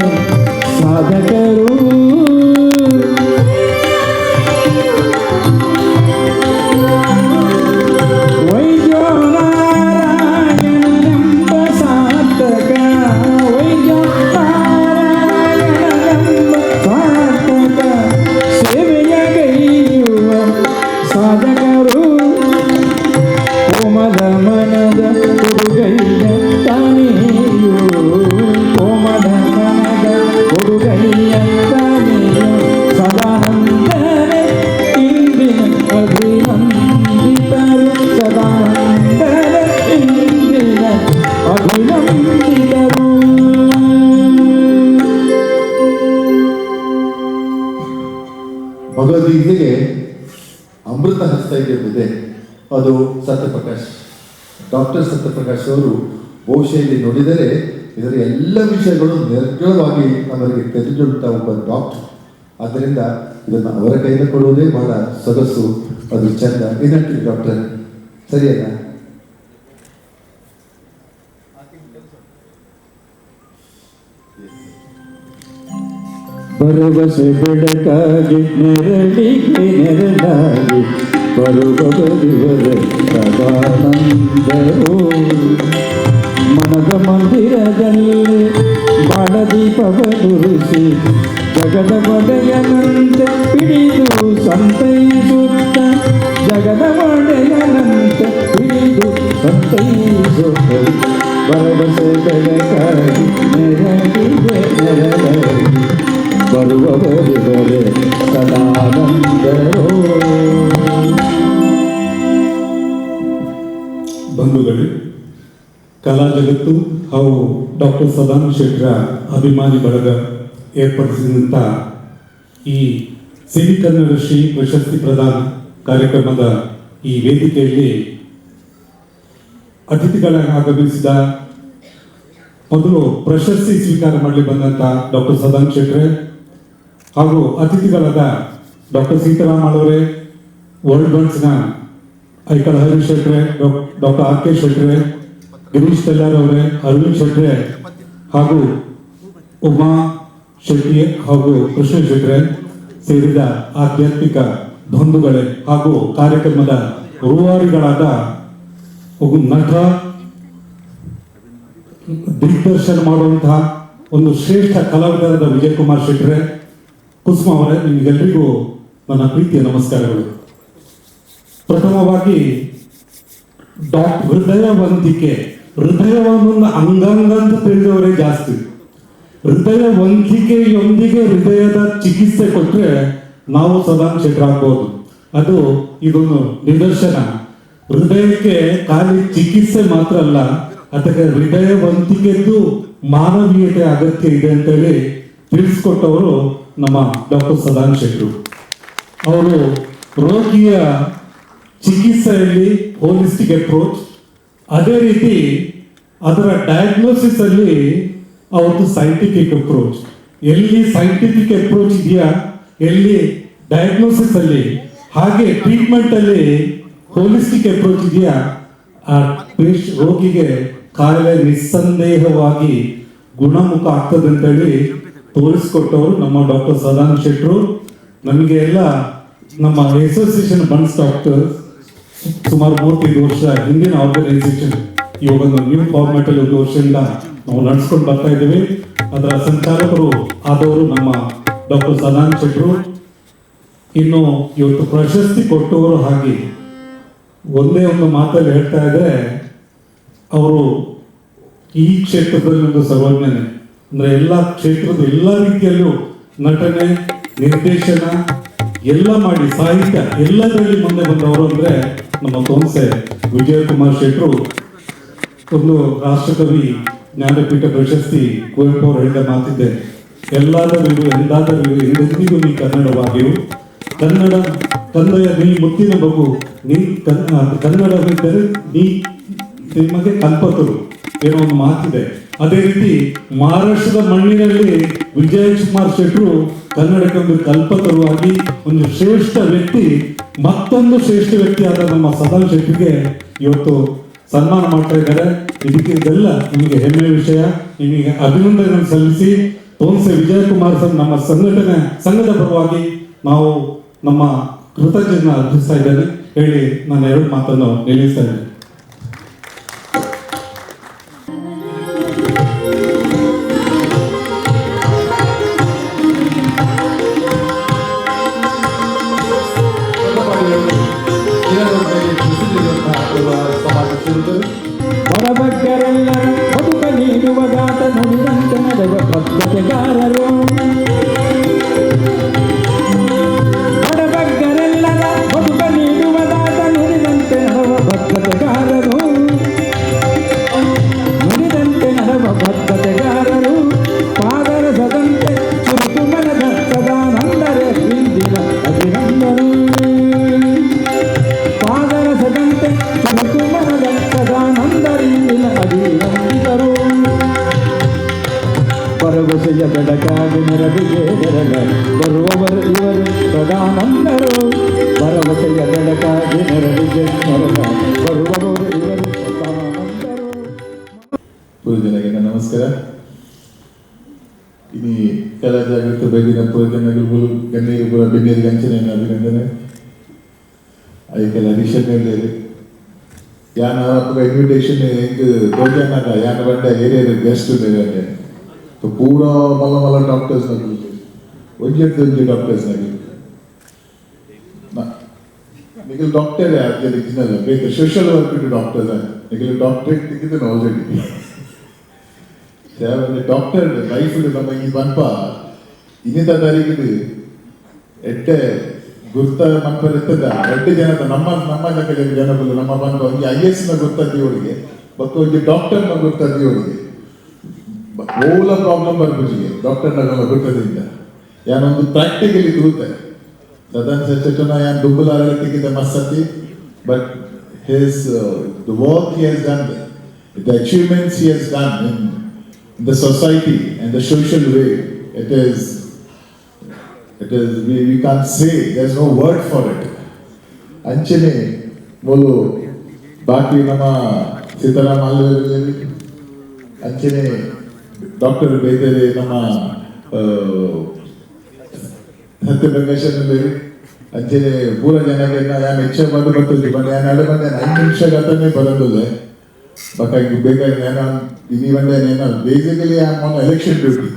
Speaker 4: ಸಾಧಕರು ವೈದ್ಯೋ ನಾರಾಯಣನೆಂಬ ಸಾರ್ಥಕ ವೈದ್ಯೋ ನಾರಾಯಣನೆಂಬ ಸಾರ್ಥಕ ಸೇವೆಯಗೈಯುವ ಸಾಧಕರು ಕೋಮಲ ಮನದ ಹುಡುಗಯ್ಯ ತಾನೆಯೋ ಕೋಮಲ ಮನದ ಹುಡುಗಯ್ಯ ತಾನೆಯೋ ಸದಾನಂದರೇ ಇಂದಿನ ಅಭಿನಂದಿತರು ಸದಾನಂದರೇ ಇಂದಿನ ಅಭಿನಂದಿತರು.
Speaker 3: ಭಗವದ್ಗೀತೆಗೆ ಅಮೃತ ಹಸ್ತ ಇದೆ. ಅದು ಸತ್ಯಪ್ರಕಾಶ್, ಡಾಕ್ಟರ್ ಸತ್ಯಪ್ರಕಾಶ್ ಅವರು ಬಹುಶಃ ಇಲ್ಲಿ ನೋಡಿದರೆ ಇದರ ಎಲ್ಲ ವಿಷಯಗಳು ನಿರ್ಗಳವಾಗಿ ನಮಗೆ ತಿಳಿದುಂಟ ಒಬ್ಬ ಡಾಕ್ಟರ್. ಆದ್ದರಿಂದ ಇದನ್ನು ಅವರ ಕೈಯಿಂದ ಕೊಡುವುದೇ ಬಹಳ ಸೊಗಸು, ಅದು ಚಂದ. ಏನಂತೀರಿ ಡಾಕ್ಟರ್, ಸರಿಯಲ್ಲ?
Speaker 4: ಭರವಸೆ ಬೆಳಕಾಗಿ ನೆರಳಿಗೆ ನೆರಳಾಗಿ ಬರುವ ಬರುವರ ಸದಾನಂದರು ಮನದ ಮಂದಿರದಲ್ಲಿ ಬಾಳದೀಪವನುರಿಸಿ ಜಗದ ಒಡೆಯನಂತೆ ಹಿಡಿದು ಸಂತೈಸುತ್ತ ಜಗದ ಒಡೆಯನಂತೆ ಹಿಡಿದು ಸಂತೈಸುತ್ತ ಭರವಸೆ ಬೆಳಕಾಗಿ ನೆರಳಿಗೆ ನೆರಳಾಗಿ ಬರುವವರಿವರೆ ಸದಾನಂದರೋ.
Speaker 6: ಬಂಧುಗಳೇ, ಕಲಾ ಜಗತ್ತು ಹಾಗೂ ಡಾಕ್ಟರ್ ಸದಾನಂದ ಶೆಟ್ಟರ ಅಭಿಮಾನಿ ಬಳಗ ಏರ್ಪಡಿಸಿದಂಥ ಈ ಸಿರಿ ಕನ್ನಡ ಶ್ರೀ ಪ್ರಶಸ್ತಿ ಪ್ರದಾನ ಕಾರ್ಯಕ್ರಮದ ಈ ವೇದಿಕೆಯಲ್ಲಿ ಅತಿಥಿಗಳಾಗಿ ಆಗಮಿಸಿದ ಮೊದಲು ಪ್ರಶಸ್ತಿ ಸ್ವೀಕಾರ ಮಾಡಲಿ ಬಂದಂಥ ಡಾಕ್ಟರ್ ಸದಾನಂದ ಶೆಟ್ಟರೆ ಹಾಗೂ ಅತಿಥಿಗಳಾದ ಡಾಕ್ಟರ್ ಸೀತಾರಾಮ್ ಅವರೇ, ವರ್ಲ್ಡ್ ಬಂಡ್ಸ್ನ ಐಕಳ ಹರೀಶ್ ಶೆಟ್ರೆ, ಡಾಕ್ಟರ್ ಆರ್ ಕೆ ಶೆಟ್ರೆ, ಗಿರೀಶ್ ತೆಲ್ಲಾರ್ ಅವರೇ, ಅರವಿಂದ್ ಶೆಟ್ರೆ ಹಾಗೂ ಉಮಾ ಶೆಟ್ಟಿ ಹಾಗೂ ಕೃಷ್ಣ ಶೆಟ್ರೆ ಸೇರಿದ ಆಧ್ಯಾತ್ಮಿಕ ಬಂಧುಗಳೇ ಹಾಗೂ ಕಾರ್ಯಕ್ರಮದ ರೂವಾರಿಗಳಾದ ಒಬ್ಬ ನಟ, ದಿಗ್ದರ್ಶನ ಮಾಡುವಂತಹ ಒಂದು ಶ್ರೇಷ್ಠ ಕಲಾವಿದರಾದ ವಿಜಯ್ ಕುಮಾರ್ ಶೆಟ್ರೆ, ಕುಸುಮ ಅವರೇ, ನಿಮಗೆಲ್ಲರಿಗೂ ನನ್ನ ಪ್ರೀತಿಯ ನಮಸ್ಕಾರಗಳು. ಪ್ರಥಮವಾಗಿ ಹೃದಯವನ್ನು ಅಂಗಾಂಗ ಅಂತ ತಿಳಿದವರೇ ಜಾಸ್ತಿ. ಹೃದಯವಂತಿಕೆಯೊಂದಿಗೆ ಹೃದಯದ ಚಿಕಿತ್ಸೆ ಕೊಟ್ಟರೆ ನಾವು ಸದಾನಂದ ಶೆಟ್ಟರ್ ಆಗ್ಬೋದು. ಅದು ಇದೊಂದು ನಿದರ್ಶನ. ಹೃದಯಕ್ಕೆ ಖಾಲಿ ಚಿಕಿತ್ಸೆ ಮಾತ್ರ ಅಲ್ಲ, ಅದಕ್ಕೆ ಹೃದಯವಂತಿಕೆದ್ದು ಮಾನವೀಯತೆ ಅಗತ್ಯ ಇದೆ ಅಂತೇಳಿ ತಿಳಿಸ್ಕೊಟ್ಟವರು ನಮ್ಮ ಡಾಕ್ಟರ್ ಸದಾನಂದ ಶೆಟ್ಟರು. ಅವರು ರೋಗಿಯ ಚಿಕಿತ್ಸೆಯಲ್ಲಿ ಹೋಲಿಸ್ಟಿಕ್ ಅಪ್ರೋಚ್, ಅದೇ ರೀತಿ ಅದರ ಡಯಾಗ್ನೋಸಿಸ್ ಅಲ್ಲಿ ಅವತ್ತು ಸೈಂಟಿಫಿಕ್ ಅಪ್ರೋಚ್. ಎಲ್ಲಿ ಸೈಂಟಿಫಿಕ್ ಅಪ್ರೋಚ್ ಇದೆಯಾ, ಎಲ್ಲಿ ಡಯಾಗ್ನೋಸಿಸ್ ಅಲ್ಲಿ, ಹಾಗೆ ಟ್ರೀಟ್ಮೆಂಟ್ ಅಲ್ಲಿ ಹೋಲಿಸ್ಟಿಕ್ ಅಪ್ರೋಚ್ ಇದೆಯಾ, ಆ ರೋಗಿಗೆ ಕಾಯಿಲೆ ನಿಸ್ಸಂದೇಹವಾಗಿ ಗುಣಮುಖ ಆಗ್ತದೆ ಅಂತೇಳಿ ತೋರಿಸ್ಕೊಟ್ಟವರು ನಮ್ಮ ಡಾಕ್ಟರ್ ಸದಾನಂದ ಶೆಟ್ಟರು. ನಮಗೆ ಎಲ್ಲ ನಮ್ಮ ಅಸೋಸಿಯೇಷನ್ ಬಂಡ್ಸ್ ಡಾಕ್ಟರ್ ಸುಮಾರು 35 ವರ್ಷ ಹಿಂದಿನ ಆರ್ಗನೈಸೇಷನ್, ಇವಾಗ ಒಂದು ನ್ಯೂ ಫಾರ್ಮ್ಯಾಟ್ ಅಲ್ಲಿ 1 ವರ್ಷದಿಂದ ನಾವು ನಡೆಸ್ಕೊಂಡು ಬರ್ತಾ ಇದ್ದೀವಿ. ಅದರ ಸಂಚಾಲಕರು ಆದವರು ನಮ್ಮ ಡಾಕ್ಟರ್ ಸದಾನಂದ ಶೆಟ್ಟರು. ಇನ್ನು ಇವತ್ತು ಪ್ರಶಸ್ತಿ ಕೊಟ್ಟವರು ಹಾಗೆ ಒಂದೇ ಒಂದು ಮಾತಲ್ಲಿ ಹೇಳ್ತಾ ಇದ್ರೆ, ಅವರು ಈ ಕ್ಷೇತ್ರದಲ್ಲಿ ಒಂದು ಸರ್ವಜ್ಞನೇ. ಅಂದ್ರೆ ಎಲ್ಲ ಕ್ಷೇತ್ರದ ಎಲ್ಲ ರೀತಿಯಲ್ಲೂ ನಟನೆ, ನಿರ್ದೇಶನ ಎಲ್ಲ ಮಾಡಿ, ಸಾಹಿತ್ಯ ಎಲ್ಲದರಲ್ಲಿ ಮುಂದೆ ಬಂದವರು ಅಂದ್ರೆ ನಮ್ಮ ತೋನ್ಸೆ ವಿಜಯ್ ಕುಮಾರ್ ಶೆಟ್ಟರು. ಒಂದು ರಾಷ್ಟ್ರಕವಿ ಜ್ಞಾನಪೀಠ ಪ್ರಶಸ್ತಿ ಕುವೆಂಪು ಅವರು ಹೇಳಿದ ಮಾತಿದೆ, ಎಲ್ಲಾದರೂ ಎಂದಾದರೂ ಎಂದೆಂದಿಗೂ ನೀ ಕನ್ನಡವಾಗಿರು. ತಂದೆಯ ನೀ ಮುತ್ತಿನ ಮಗು, ನೀ ಕನ್ನಡವಿದ್ದರೆ ನೀ ನಿಮಗೆ ಕಲ್ಪತರು ಏನೋ ಒಂದು ಮಾತಿದೆ. ಅದೇ ರೀತಿ ಮಹಾರಾಷ್ಟ್ರದ ಮಣ್ಣಿನಲ್ಲಿ ವಿಜಯ್ ಕುಮಾರ್ ಶೆಟ್ಟರು ಕನ್ನಡಕ್ಕೆ ಒಂದು ಕಲ್ಪತರುವಾಗಿ ಒಂದು ಶ್ರೇಷ್ಠ ವ್ಯಕ್ತಿ, ಮತ್ತೊಂದು ಶ್ರೇಷ್ಠ ವ್ಯಕ್ತಿಯಾದ ನಮ್ಮ ಸದಾನ್ ಶೆಟ್ಟಿಗೆ ಇವತ್ತು ಸನ್ಮಾನ ಮಾಡ್ತಾ ಇದ್ದಾರೆ. ಇದೆಲ್ಲ ನಿಮಗೆ ಹೆಮ್ಮೆಯ ವಿಷಯ. ನಿಮಗೆ ಅಭಿನಂದನೆ ಸಲ್ಲಿಸಿ ತೋನ್ಸೆ ವಿಜಯ್ ಕುಮಾರ್ ಸರ್ ನಮ್ಮ ಸಂಘದ ಪರವಾಗಿ ನಾವು ನಮ್ಮ ಕೃತಜ್ಞತೆ ಅರ್ಪಿಸ್ತಾ ಇದ್ದೇನೆ ಹೇಳಿ ನಾನು 2 ಮಾತನ್ನು ನಿಲ್ಲಿಸ್ತಾ ಇದ್ದೇನೆ.
Speaker 4: ಬಡಬಗ್ಗರೆಲ್ಲರ ಬದುಕ ನೀಡುವ ದಾತ ನುಡಿದಂತೆ ನಡೆವ ಬದ್ಧತೆಗಾರರು. ಬಡಬಗ್ಗರೆಲ್ಲರ ಬದುಕ ನೀಡುವ ದಾತ ನುಡಿದಂತೆ ನಡೆವ ಬದ್ಧತೆಗಾರರು. ನುಡಿದಂತೆ ನಡೆವ ಬದ್ಧತೆಗಾರರು. ಪಾದರಸದಂತೆ ಚುರುಕು ಮನದ ಸದಾನಂದರೆ ಹಿಂದಿನ ಅಭಿನಂದನು. ಪಾದರಸದಂತೆ ಚುರುಕು ಮನದ ಸದಾನಂದರಿಂದಿನ ಅಭಿನಂದಿತರು. ಭರವಸೆಯ ಬೆಳಕಾಗಿ ನೆರವಿಗೆ ನೆರಳ ಬರುವವರು ಇವರು ಸದಾನಂದರು. ಭರವಸೆಯ ಬೆಳಕಾಗಿ ನೆರವಿಗೆ ನೆರಳ ಬರುವವರು ಇವರು ಸದಾನಂದರು.
Speaker 3: ಪೂರ್ವಜನಿಗೆ ನಮಸ್ಕಾರ. ಇನಿ ಕೆಲ ಜಾಗೃತ ಬಗೆಗಿನ ಪೂರ್ವಜನಗಳು ಗಣ್ಯರು ಪೂರ ಬೆನ್ನೇರಿಗೆ ಅಂಚನೆಯನ್ನು ಅಭಿನಂದನೆ. ಅದಕ್ಕೆಲ್ಲ ಅಡಿಷನ್ ಯಾನ ಇನ್ವಿಟೇಷನ್ ಹೆಂಗೆ ದೊಡ್ಡ ಯಾನ ಬಂಡ ಏರಿಯಾದ ಗೆಸ್ಟ್ ಪೂರಾ ಮಲ್ಲ ಮಲ್ಲ ಡಾಕ್ಟರ್ಸ್ ಒಂಜಿ ಡಾಕ್ಟರ್ಸ್ ನಿಖಿಲ್ ಡಾಕ್ಟರ್ ಬೇಕು social work doctors Nikhil doctorate ತೆಗೆದು ಆಲ್ರೆಡಿ ಡಾಕ್ಟರ್ ಲೈಫ್ ನಮ್ಮ ಈ ಬನ್ಪ ಇನ್ನಿತ ತಾರೀಕಿಗೆ ಎಟ್ಟೆ ಗುರ್ತ ಮನ್ಪರಿರ್ತದ 2 ಜನ ನಮ್ಮ ಜನಗಳು ನಮ್ಮ ಬಂದ ಒಂದು IAS ನ ಗುರ್ತದಿಯವರಿಗೆ ಮತ್ತು ಒಂದು ಡಾಕ್ಟರ್ ನ ಗುರ್ತದಿಯವರಿಗೆ ಮೂಲ ಪ್ರಾಬ್ಲಮ್ ಬರ್ಬಿಟ್ಟಿಗೆ ಡಾಕ್ಟರ್ ನ ಗುರ್ತದಿಂದ ಯಾನೊಂದು ಪ್ರಾಕ್ಟಿಕಲಿ ತೂತೆ ಸದನ್ ಸಚಟನ ಯಾನ್ ದುಂಬಲಾರಟ್ಟಿಗೆ ಮಸ್ಸತಿ but his the work he has done, the achievements he has done in the society and the social way, it is we can't say, there's no word for it. ಅಂಚನೆ ಮೊದಲು ಬಾಕಿ ನಮ್ಮ ಸೀತಾರಾಮ್ ಆಲ್ವೇಲಿ ಅಂಚನೆ doctor ಬೇದರೆ ನಮ್ಮ ಸತ್ಯಪ್ರಕಾಶನಲ್ಲಿ ಅಂಚನೆ ಪೂರ ಜನಗೆ ಯಾನ್ ಹೆಚ್ಚು ಬಂದು ಬರ್ತದೆ ಬಟ್ ಯಾನ್ ಅಡೆ ಬಂದೆ 5 ನಿಮಿಷ ಗತನೇ ಬರೋದಿಲ್ಲ ಬಟ್ ಈಗ ಬೇಕಾಗಿ ನಾನು ಇಲ್ಲಿ ಬಂದೆ ನಾನು basically I am on election duty.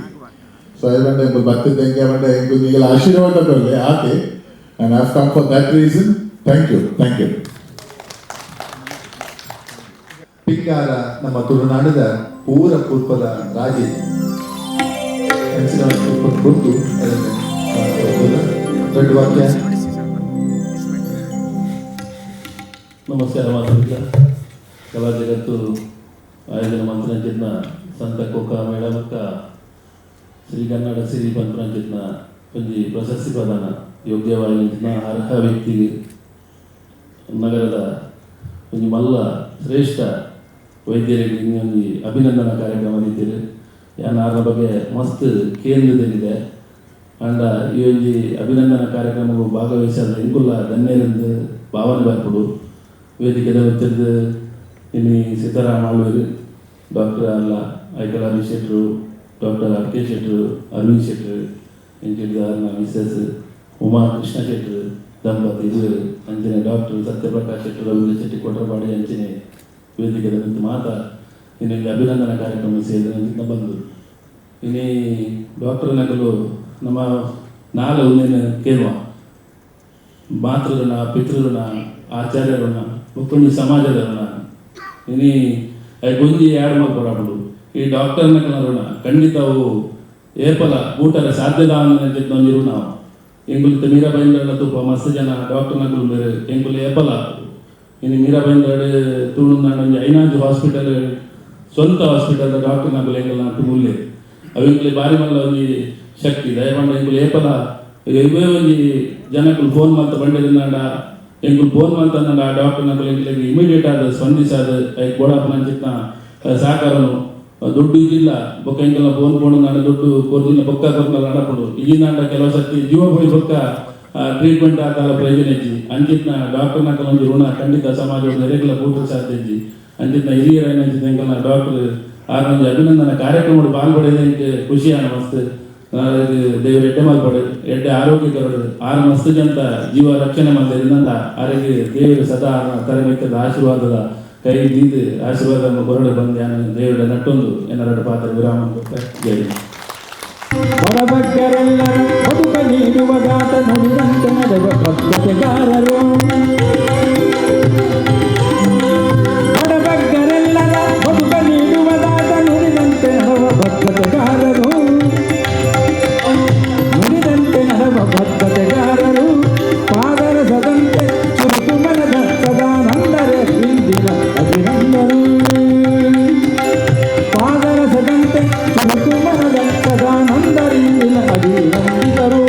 Speaker 3: So I went and ಬರ್ತಿದ್ದೆ ಹೆಂಗೆ ಬಂದೆ ಹೆಂಗೆ ಈಗೆಲ್ಲ ಆಶೀರ್ವಾದ ಬರಲಿ ಆಕೆ and I have come for that reason. Thank you. ಪಿಂಗಾರ ನಮ್ಮ ತುಳುನಾಡದ ಪೂರ ಪೂರ್ವದ ರಾಜಿ ಗುರ್ತು ದೊಡ್ಡ ವಾಕ್ಯ.
Speaker 8: ನಮಸ್ಕಾರ ಮಾತಾಡಿಲ್ಲ ಕಲಾ ಜಗತ್ತು ಆಯೋಜನೆ ಮಂತ್ರಾಂಚಿತ್ನ ಸಂತ ಕೋಕ ಮೇಳಮಕ್ಕ ಶ್ರೀಗನ್ನಡ ಸಿರಿ ಪಂತ್ರಾಂಚಿತ್ನ ಒಂಜಿ ಪ್ರಶಸ್ತಿ ಪ್ರದಾನ ಯೋಗ್ಯವಾಗಿನ ಅರ್ಹ ವ್ಯಕ್ತಿಗೆ ನಗರದ ಒಂಜಿ ಮಲ್ಲ ಶ್ರೇಷ್ಠ ವೈದ್ಯರಿಗೆ ಇನ್ನೊಂದು ಅಭಿನಂದನಾ ಕಾರ್ಯಕ್ರಮ ಇದ್ದೀರಿ. ಯಾನ ಅದರ ಬಗ್ಗೆ ಮಸ್ತ್ ಕೇಂದ್ರದಲ್ಲಿದೆ ಅಂಡ ಈ ಒಂಜಿ ಅಭಿನಂದನಾ ಕಾರ್ಯಕ್ರಮವು ಭಾಗವಹಿಸಿದ ಇಂಕುಲ್ಲ ಧನ್ಯರಿಂದ ಭಾವನೆ ಬರ್ಪಡು. ವೇದಿಕೆದ ಹೊತ್ತಿದ್ದು ಇಲ್ಲಿ ಸೀತಾರಾಮ್ ಆಳ್ವೇರು, ಡಾಕ್ಟರ್ ಅಲ್ಲ ಐಕಲಾರಿ ಶೆಟ್ಟರು, ಡಾಕ್ಟರ್ ಅರ್ಕೆ ಶೆಟ್ಟರು, ಅರವಿಂದ್ ಶೆಟ್ಟರು, ಇಂಚಿದ ಮಿಸಸ್ ಉಮಾ ಕೃಷ್ಣ ಶೆಟ್ಟರು ದಂಪತಿ ಇರುವರು ಅಂಚನೆ ಡಾಕ್ಟರ್ ಸತ್ಯಪ್ರಕಾಶ್ ಶೆಟ್ಟರು, ರವೀಂದ್ರ ಶೆಟ್ಟಿ ಕೊಟ್ರಪಾಡಿ ಅಂಚನೆ ವೇದಿಕೆದ ನಿಂತು ಮಾತಾ ಇನ್ನೊಂದು ಅಭಿನಂದನಾ ಕಾರ್ಯಕ್ರಮ ಸೇರಿದ ಬಂದು ಇನ್ನೇ ಡಾಕ್ಟರ್ ನಗಲು ನಮ್ಮ ನಾಳೆ ಒಂದೇನು ಕೇಳುವ ಮಾತೃಋಣ, ಪಿತೃಋಣ, ಆಚಾರ್ಯಋಣ, ಮುಖಂಡಿ ಸಮಾಜದ ಇನಿ ಗೊಂಜಿ ಎರಡು ಮಗ ಕೊಡಬಳು ಈ ಡಾಕ್ಟರ್ ನಕಲ ಋಣ ಖಂಡಿತವು ಏಪಲ ಊಟರ ಸಾಧ್ಯದ ಒಂದಿರು ನಾವು ಎಂಗುಲಿತ ಮೀರಾಬೈಂದ್ರ ತುಪ್ಪ ಮಸ್ತ್ ಜನ ಡಾಕ್ಟರ್ ನಕಲು ಬೇರೆ ಎಂಗುಲಿ ಏಪಲ ಇನ್ನು ಮೀರಾಬೈಂದ್ರ ತುಳು ಒಂಜಿ ಐನಾಜು ಹಾಸ್ಪಿಟಲ್ ಸ್ವಂತ ಹಾಸ್ಪಿಟಲ್ ಡಾಕ್ಟರ್ ನಕಲು ಎಂಗಲ್ ನಾಟು ಮೂಲ್ಯ ಅವಿಂಕ್ಲೆ ಬಾರಿ ಮಲ್ಲ ಒಂದು ಶಕ್ತಿ ದಯಪಂಡ ಎಂಕುಲು ಏಪಲ ಇವೇ ಒಂದು ಜನಕ್ಕಳು ಫೋನ್ ಮಾಡ್ತಾ ಬಂಡಿರಿನಾಡ ಎಂಕುಲು ಫೋನ್ ಮಾಡ್ತಾನ ಡಾಕ್ಟರ್ ನಕಲು ಎಂಕ್ಲಿಗೆ ಇಮಿಡಿಯೇಟ್ ಆದ ಸ್ಪಂದಿಸಾದ ಗೋಡಪ್ಪನ ಚಿತ್ನ ಸಹಕಾರನು ದುಡ್ಡು ಇದ್ದಿಲ್ಲ ಬೊಕ್ಕ ಎಂಕಲ್ಲ ಫೋನ್ ಕೊಡು ನಾನು ದುಡ್ಡು ಕೊಡ್ದಿಲ್ಲ ಬೊಕ್ಕ ಕೊಡ್ಕಲ್ಲ ನಡಪಡು ಈಗಿನಾಡ ಕೆಲವು ಸರ್ತಿ ಜೀವ ಹೋಗಿ ಬೊಕ್ಕ ಟ್ರೀಟ್ಮೆಂಟ್ ಆಕಾಲ ಪ್ರಯೋಜನ ಇಜ್ಜಿ ಅಂಚಿತ್ನ ಡಾಕ್ಟರ್ ನಕಲ್ ಒಂದು ಋಣ ಖಂಡಿತ ಸಮಾಜದ ನೆರೆಗಳ ಪೂರ್ತಿ ಸಾಧ್ಯ ಇಜ್ಜಿ ಅಂಚಿತ್ನ ಹಿರಿಯರ ಏನಂಚಿತ ಎಂಕಲ್ಲ ಡಾಕ್ಟರ್ ಆರೊಂದು ಅಭಿನಂದನ ಕಾರ್ಯಕ್ರಮ ಪಾಲ್ಗೊಳ್ಳೋದಕ್ಕೆ ಖುಷಿಯಾನ ಮಸ್ತ್ ದೇವರು ಎಡ್ಡೆ ಮಾಡ್ಕೊಡು ಎಡ್ಡೆ ಆರೋಗ್ಯಕರಡು ಆರು ಮಸ್ತ್ ಜಂತ ಜೀವ ರಕ್ಷಣೆ ಮಾಡಿದ್ರಿಂದ ಆರೋಗ್ಯ ದೇವರು ಸದಾ ತರಬೇಕದ ಆಶೀರ್ವಾದದ ಕೈ ಬೀದು ಆಶೀರ್ವಾದ ಹೊರಡು ಬಂದು ದೇವರ ನಟ್ಟೊಂದು ಏನಾರ ಪಾತ್ರ ವಿರಾಮ ಜೈ
Speaker 4: ಬಡಬಗ್ಗರೆಲ್ಲರೂ ಬದುಕ ನೀಡುವ ದಾತ ನುಡಿದಂತೆ ನಡೆವ ಬದ್ಧತೆಗಾರರು ಬಡಬಗ್ಗರೆಲ್ಲರ ಬದುಕ ನೀಡುವ ದಾತ ನುಡಿದಂತೆ ನಡೆವ ಬದ್ಧತೆಗಾರರು ನುಡಿದಂತೆ ನಡೆವ ಬದ್ಧತೆಗಾರರು ಪಾದರಸದಂತೆ ಚುರುಕು ಮನದ ಸದಾನಂದರೆ ಇಂದಿನ ಅಭಿನಂದನು ಪಾದರಸದಂತೆ ಚುರುಕು ಮನದ ಸದಾನಂದರಿಂದಿನ ಅಭಿನಂದಿತರು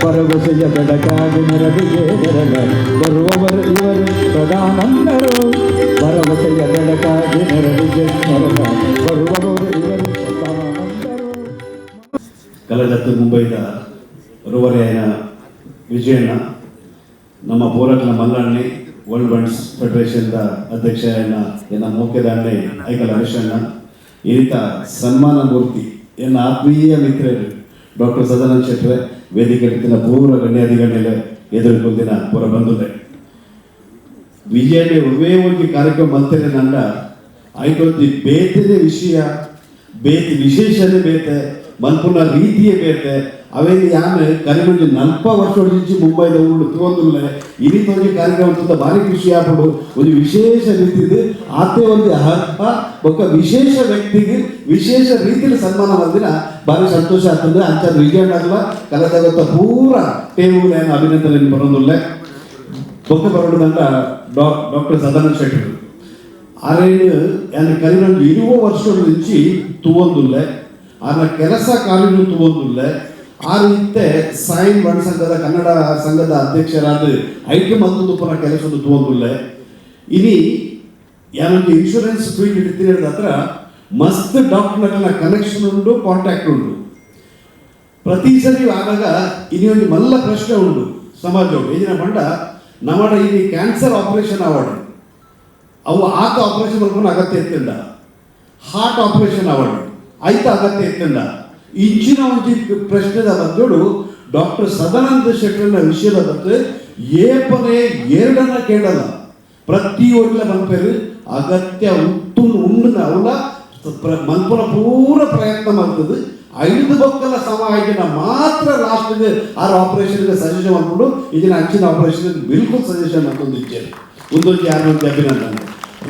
Speaker 4: ಭರವಸೆಯ ಬೆಳಕಾಗಿ ಮೆರವಿಗೆ ಬೆರಗ ಬರುವವರು ಇವರು ಸದಾನಂದರು ಭರವಸೆಯ ಬೆಳಕಾಗಿ ಮೆರವಿಗೆ ಬೆರಗ ಬರುವವರು ಇವರು ಸದಾನಂದರು.
Speaker 7: ಕಳೆದತ್ತು ಮುಂಬೈದ ರೋವರೆ ಆಯ್ನ ವಿಜಯಣ್ಣ ನಮ್ಮ ಪೋರಾಟನ ಮಲ್ಲಣ್ಣೆ ವರ್ಲ್ಡ್ ಬಂಡ್ಸ್ ಫೆಡರೇಷನ್ದ ಅಧ್ಯಕ್ಷ ಎನ್ನ ಮುಖ್ಯದಾಂಡೆ ಐಕಲ್ ಹರೀಶಣ್ಣ ಈ ರೀತ ಸನ್ಮಾನ ಮೂರ್ತಿ ಎನ್ನ ಆತ್ಮೀಯ ಮಿತ್ರರು ಡಾಕ್ಟರ್ ಸದಾನಂದ ಶೆಟ್ಟರೆ ವೇದಿಕೆ ಪೂರ್ವ ಗಣ್ಯಾಧಿಗಣ್ಯಲೆ ಎದುರುಕೊಂದಿನ ಪೂರ ಬಂದುದೆ ವಿಜಯಣ್ಣ ಒವೇ ಒಂದು ಕಾರ್ಯಕ್ರಮ ಮಂತೇನೆ ನಂಡ ಆಯ್ತು ಬೇತನೇ ವಿಷಯ ಬೇತಿ ವಿಶೇಷನೇ ಬೇತೆ ಮನ್ಪುನ ರೀತಿಯೇ ಬೇತೆ ಅವೇನು ಯಾನು ಕರಿಮಂಜು 40 ವರ್ಷ నుంచి ಮುಂಬೈದ ಊರು ತಗೊಂಡಿಲ್ಲ ಈ ರೀತಿ ಒಂದು ಕಾರ್ಯಕ್ರಮ ತುಂಬ ಭಾರಿ ಖುಷಿ ಆಗ್ಬಿಡು ಒಂದು ವಿಶೇಷ ರೀತಿದು ಆತೆ ಒಂದು ಒಕ್ಕ ವಿಶೇಷ ವ್ಯಕ್ತಿಗೆ ವಿಶೇಷ ರೀತಿಯಲ್ಲಿ ಸನ್ಮಾನ ಮಾಡಿದಿನ ಭಾರಿ ಸಂತೋಷ ಆಗ್ತದೆ ಅಂಚ ವಿಜಯನಗರ ಕಲಜಗತ್ತ ಪೂರ ಟೇಬಲ್ ಏನು ಅಭಿನಂದನೆ ಬರೋದಿಲ್ಲ ಬೊಕ್ಕ ಬರೋದಂತ ಡಾಕ್ಟರ್ ಸದಾನಂದ ಶೆಟ್ಟರು ಆರೇನು ಏನು ಕರಿಮಂಜು 20 ವರ್ಷದ నుంచి ತಗೊಂಡಿಲ್ಲ ಆನ ಕೆಲಸ ಕಾಲಿನ ತಗೊಂಡಿಲ್ಲ ಆ ರೀತಿ ಸಾಯಿನ್ ಬಣ್ ಸಂಘದ ಕನ್ನಡ ಸಂಘದ ಅಧ್ಯಕ್ಷರಾದ ಐಟಿ ಮತ್ತೊಂದು ಪರ ಕೆಲಸವನ್ನು ತಗೊಂಡಿಲ್ಲ ಇನಿ ಯಾನೊಂದು ಇನ್ಶೂರೆನ್ಸ್ ಫೀಲ್ಡ್ ಇಡ್ತೀನಿ ಹತ್ರ ಮಸ್ತ್ ಡಾಕ್ಟರ್ಗಳ ಕನೆಕ್ಷನ್ ಉಂಟು ಕಾಂಟ್ಯಾಕ್ಟ್ ಉಂಟು ಪ್ರತಿ ಸರಿ ಆದಾಗ ಇನ್ನೊಂದು ಮಲ್ಲ ಪ್ರಶ್ನೆ ಉಂಟು ಸಮಾಜವು ಏನಿನ ಬಂಡ ನಮ್ಮಡ ಇಲ್ಲಿ ಕ್ಯಾನ್ಸರ್ ಆಪರೇಷನ್ ಅವಾರ್ಡ್ ಅವು ಆತ ಆಪರೇಷನ್ ಮಾಡ್ಕೊಂಡು ಅಗತ್ಯ ಇತ್ತಿಲ್ಲ ಹಾರ್ಟ್ ಆಪರೇಷನ್ ಅವಾರ್ಡ್ ಆಯ್ತು ಅಗತ್ಯ ಇತ್ತಿಲ್ಲ ಇಂಚಿನ ಒಂದು ಪ್ರಶ್ನೆದ ಬಗ್ಗೆಡು ಡಾಕ್ಟರ್ ಸದಾನಂದ ಶೆಟ್ಟರ್ನ ವಿಷಯದ ಬಗ್ಗೆ ಏಪನೇ ಎರಡನ್ನ ಕೇಳಲ್ಲ ಪ್ರತಿಯೊಂದು ಮಲ್ಪೇರು ಅಗತ್ಯ ಉಂಡು ಅವಳ ಮಲ್ಪನ ಪೂರ ಪ್ರಯತ್ನ ಮಾಡ್ತದೆ 5 ಬೊಕ್ಕಲ ಸಮಾಜನ ಮಾತ್ರ ಲಾಸ್ಟ್ಗೆ ಆರು ಆಪರೇಷನ್ಗೆ ಸಜೆಷನ್ ಮಾಡ್ಕೊಂಡು ಇದನ್ನ ಅಂಚಿನ ಆಪರೇಷನ್ ಬಿಲ್ಕುಲ್ ಸಜೆಷನ್ ಮಾಡ್ಕೊಂಡು ಇಚ್ಛೆ ಒಂದೊಂದು ಯಾರೊಂದು ಅಭಿನಂದನೆ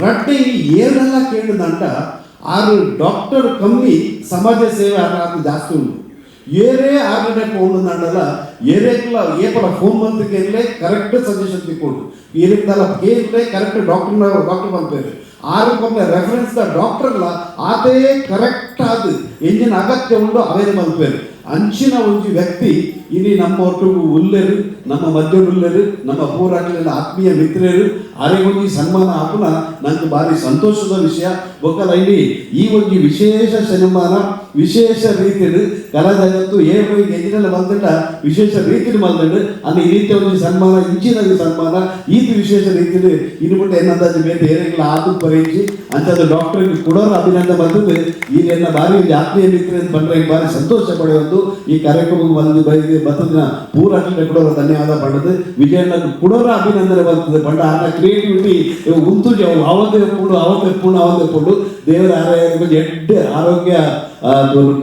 Speaker 7: ರಟ್ಟೆ ಏನೆಲ್ಲ ಕೇಳಿದಂಟ ಆರು ಡಾಕ್ಟರ್ ಕಮ್ಮಿ ಸಮಾಜ ಸೇವೆ ಆಗ ಜಾಸ್ತಿ ಉಂಟು ಏರೇ ಆಗಡೆ ಪೌಂಡು ನಂಡಲ್ಲ ಏರೇಕ್ಲ ಏಪಲ ಫೋನ್ ಮಂತ್ರಿಕೆ ಕರೆಕ್ಟ್ ಸಜೆಷನ್ ತಿಕ್ಕೊಂಡು ಏರಿಕ್ದಲ್ಲ ಕೇಳಿದ್ರೆ ಕರೆಕ್ಟ್ ಡಾಕ್ಟರ್ ಬಂದ್ಬೇರೆ ಆರು ಕೊಮ್ಮೆ ರೆಫರೆನ್ಸ್ ಡಾಕ್ಟರ್ಲ ಆತೇ ಕರೆಕ್ಟ್ ಆದ ಎಂಜಿನ ಅಗತ್ಯ ಉಂಟು ಅವೇ ಬಂದ್ಬೇರೆ ಅಂಚಿನ ಒಂದು ವ್ಯಕ್ತಿ ಇನಿ ನಮ್ಮ ಒಟ್ಟಿಗೂ ಉಲ್ಲೇರು ನಮ್ಮ ಮಧ್ಯ ಉಲ್ಲೇರು ನಮ್ಮ ಪೂರಾಟಲಿನ ಆತ್ಮೀಯ ಮಿತ್ರರು ಆರೆಗೊಂದು ಸನ್ಮಾನ ಹಾಕುನ ನಂಗೆ ಭಾರಿ ಸಂತೋಷದ ವಿಷಯ ಒಕ್ಕಲ ಇಲ್ಲಿ ಈ ಒಂದು ವಿಶೇಷ ಸನ್ಮಾನ ವಿಶೇಷ ರೀತಿಯಲ್ಲಿ ಕಲಾ ಜಗತ್ತು ಏನು ಎಜಿನಲ್ಲಿ ಬಂದ ವಿಶೇಷ ರೀತಿಯಲ್ಲಿ ಬಂದ ಅನ್ನ ಈ ರೀತಿಯ ಒಂದು ಸನ್ಮಾನ ಇಂಚಿನ ಸನ್ಮಾನ ಈತ ವಿಶೇಷ ರೀತಿಯಲ್ಲಿ ಇನ್ನು ಬಿಟ್ಟು ಏನಂತ ಬೇರೆ ಏನೆಲ್ಲ ಆತು ಪರೀಕ್ಷೆ ಅಂಥದ್ದು ಡಾಕ್ಟರ್ಗೆ ಕೊಡೋರು ಅಭಿನಂದನೆ ಬಂದದ್ದು ಈಗ ಎನ್ನ ಭಾರಿ ಆತ್ಮೀಯ ಮಿತ್ರ ಬಂದ್ರೆ ಭಾರಿ ಸಂತೋಷ ಪಡೆಯುವುದು ಈ ಕಾರ್ಯಕ್ರಮಕ್ಕೆ ಬಂದು ಬರ್ತದಿನ ಪೂರಾಟಲೆ ಕೊಡೋರು ಧನ್ಯವಾದ ಪಡೆದು ವಿಜಯಣ್ಣ ಕೊಡೋರ ಅಭಿನಂದನೆ ಬರ್ತದೆ ಬಂಡ ಆತ ಕ್ರಿಯೇಟಿವಿಟಿ ಉಂಟು ಅವತ್ತೇ ಎಪ್ಪುಂಡು ದೇವರ ಎಡ್ಡೆ ಆರೋಗ್ಯ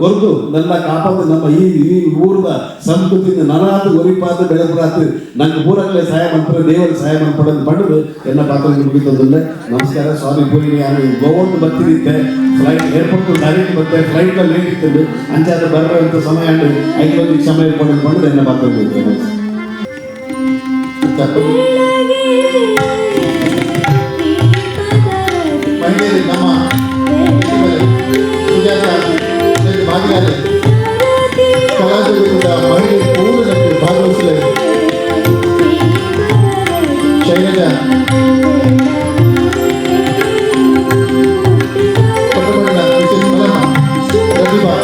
Speaker 7: ಕೊರದು ನನ್ನ ಕಾಪಾದ ನಮ್ಮ ಈ ಊರದ ಸಂಸ್ಕೃತಿಯಿಂದ ನನಾದ ಒರಿಪಾದ ಬೆಳೆಪುರಾತು ನಂಗೆ ಪೂರಕ್ಲೆ ಸಹಾಯ ಮಾಡ್ತಾರೆ ದೇವರ ಸಹಾಯ ಮಾಡ್ಪಡೋದು ಪಡೆದು ಎನ್ನ ಪಾತ್ರ ಮುಗಿತದಲ್ಲ ನಮಸ್ಕಾರ ಸ್ವಾಮಿ ಪೂರಿ ನಾನು ಗೋವಂತ ಬರ್ತಿದ್ದೆ ಫ್ಲೈಟ್ ಏರ್ಪೋರ್ಟ್ ಡೈರೆಕ್ಟ್ ಬರ್ತದೆ ಫ್ಲೈಟ್ ಲೇಟ್ ಇರ್ತದೆ ಅಂಚಾದ ಬರುವಂಥ ಸಮಯ ಐದು ಸಮಯ ಪಡೆದು ಎನ್ನ ಪಾತ್ರ ಮುಗಿತದೆ
Speaker 3: ನಮ್ಮ ಸುಜಾತ ಇದ್ದಾರೆ. ಕಲಾ ಜಗತ್ತದ ಮಹಿಳೆ ಪೂರ್ಣಕ್ಕೆ ಭಾಗವಹಿಸಲಿ. ಶೈಲಜಾ ಪಟಬಣ್ಣ ಮಿಸೆಸ್ ಮಲಮ್ಮ ಪ್ರತಿಭಾ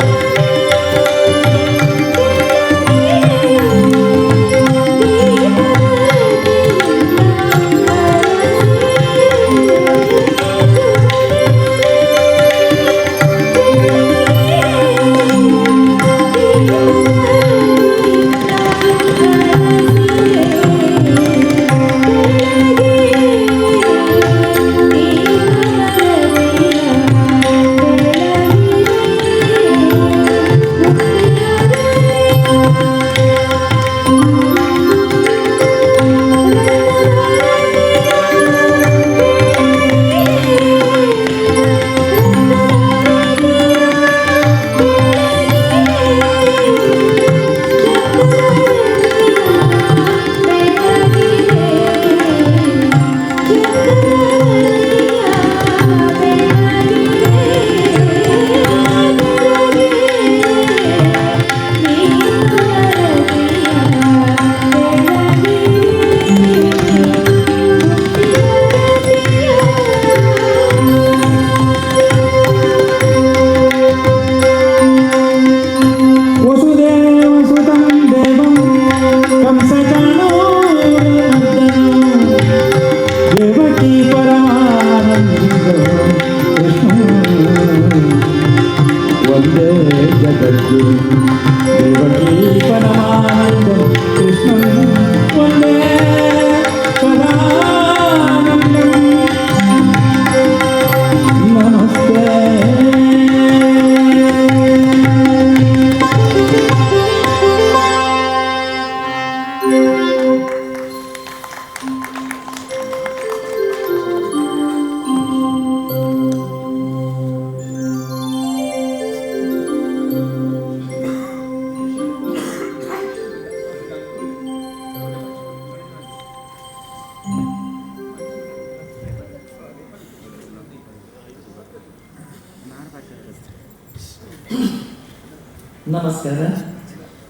Speaker 9: ನಮಸ್ಕಾರ.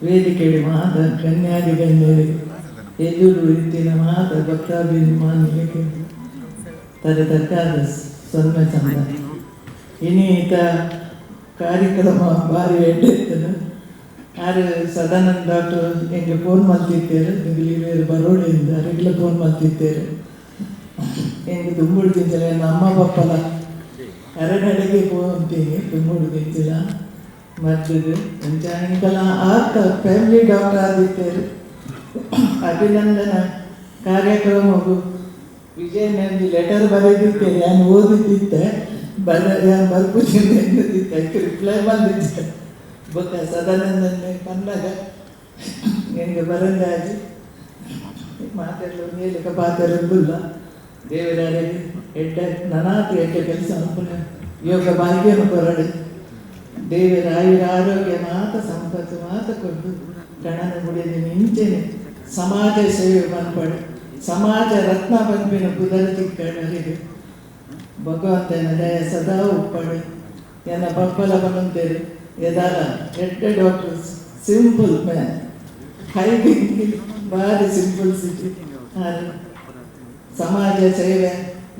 Speaker 9: ವೇದಿಕೆಗೆ ಮಾತ ಕನ್ಯಾದಿ ಗಣ್ಯರಿಗೆ ಎದುರು ರೀತಿಯ ಮಾತ ಭಕ್ತಾಭಿಮಾನಿಗಳಿಗೆ ತರಕಾದ ಸೊನ್ನೆ ಚಂದ ಇನ್ನೀತ ಕಾರ್ಯಕ್ರಮ ಭಾರಿ ಎಡ್ಡೆತ್ತನು. ಆರು ಸದಾನಂದ ಡಾಕ್ಟರ್ ಎಂಗೆ ಫೋನ್ ಮಾಡ್ತಿದ್ದೇರು, ಬೇರೆ ಬರೋಡಿಯಿಂದ ರೆಗ್ಯುಲರ್ ಫೋನ್ ಮಾಡ್ತಿದ್ದೇರು. ಎಂಗೆ ತುಂಬುಡು ತಿಂಚಲ ಅಮ್ಮ ಪಪ್ಪಲ ಎರಡೆಡೆಗೆ ಹೋಗ್ತೀನಿ ತುಂಬುಡು ತಿಂಚಿಲ್ಲ ಮದ್ದು ಇಂಕಲ ಆತ ಫ್ಯಾಮಿಲಿ ಡಾಕ್ಟರ್ ಆದಿದ್ದೇರು. ಅಭಿನಂದನ ಕಾರ್ಯಕ್ರಮವು ವಿಜಯನಂದಿ ಲೆಟರ್ ಬರೆದಿದ್ದೇನೆ, ನಾನು ಓದಿದ್ದೆ ಬರ್ಪುಜಿಂದ ರಿಪ್ಲೈ ಬಂದಿದ್ದೆ. ಬೊಕ್ಕ ಸದಾನಂದನೆ ಕನ್ನಡ ನಿನಗೆ ಬರಂದಾಗಿ ಮಾತಾಡಲು ನೀಲಿಕ ಪಾತ್ರಲ್ಲ ದೇವರಾರಿಗೆ ಎಡ್ಡ ನನಾತು ಎಡ್ಡ ಕೆಲಸ ಅನುಕೂಲ ಯೋಗ ಭಾಗ್ಯನು ಕೊರಡು ದೇವರ ಆಯುರ ಆರೋಗ್ಯ ಮಾತ ಸಂಪತ್ತು ಮಾತ ಕೊಟ್ಟು ಗಣನ ಗುಡಿದ ನಿಂಚೆನೆ ಸಮಾಜ ಸೇವೆ ಮನ್ಪಡು ಸಮಾಜ ರತ್ನ ಪಂಪಿನ ಕುದರ ತಿಕ್ಕಡರಿಗೆ ಭಗವಂತನ ದಯ ಸದಾ ಉಪ್ಪಡು ಎನ್ನ ಪಪ್ಪಲ ಬಂತೇರು ಎದಾರ ಎಡ್ಡ doctor simple man high thinking ಭಾರಿ ಸಿಂಪಲ್ ಸಿಟಿ ಸಮಾಜ ಸೇವೆ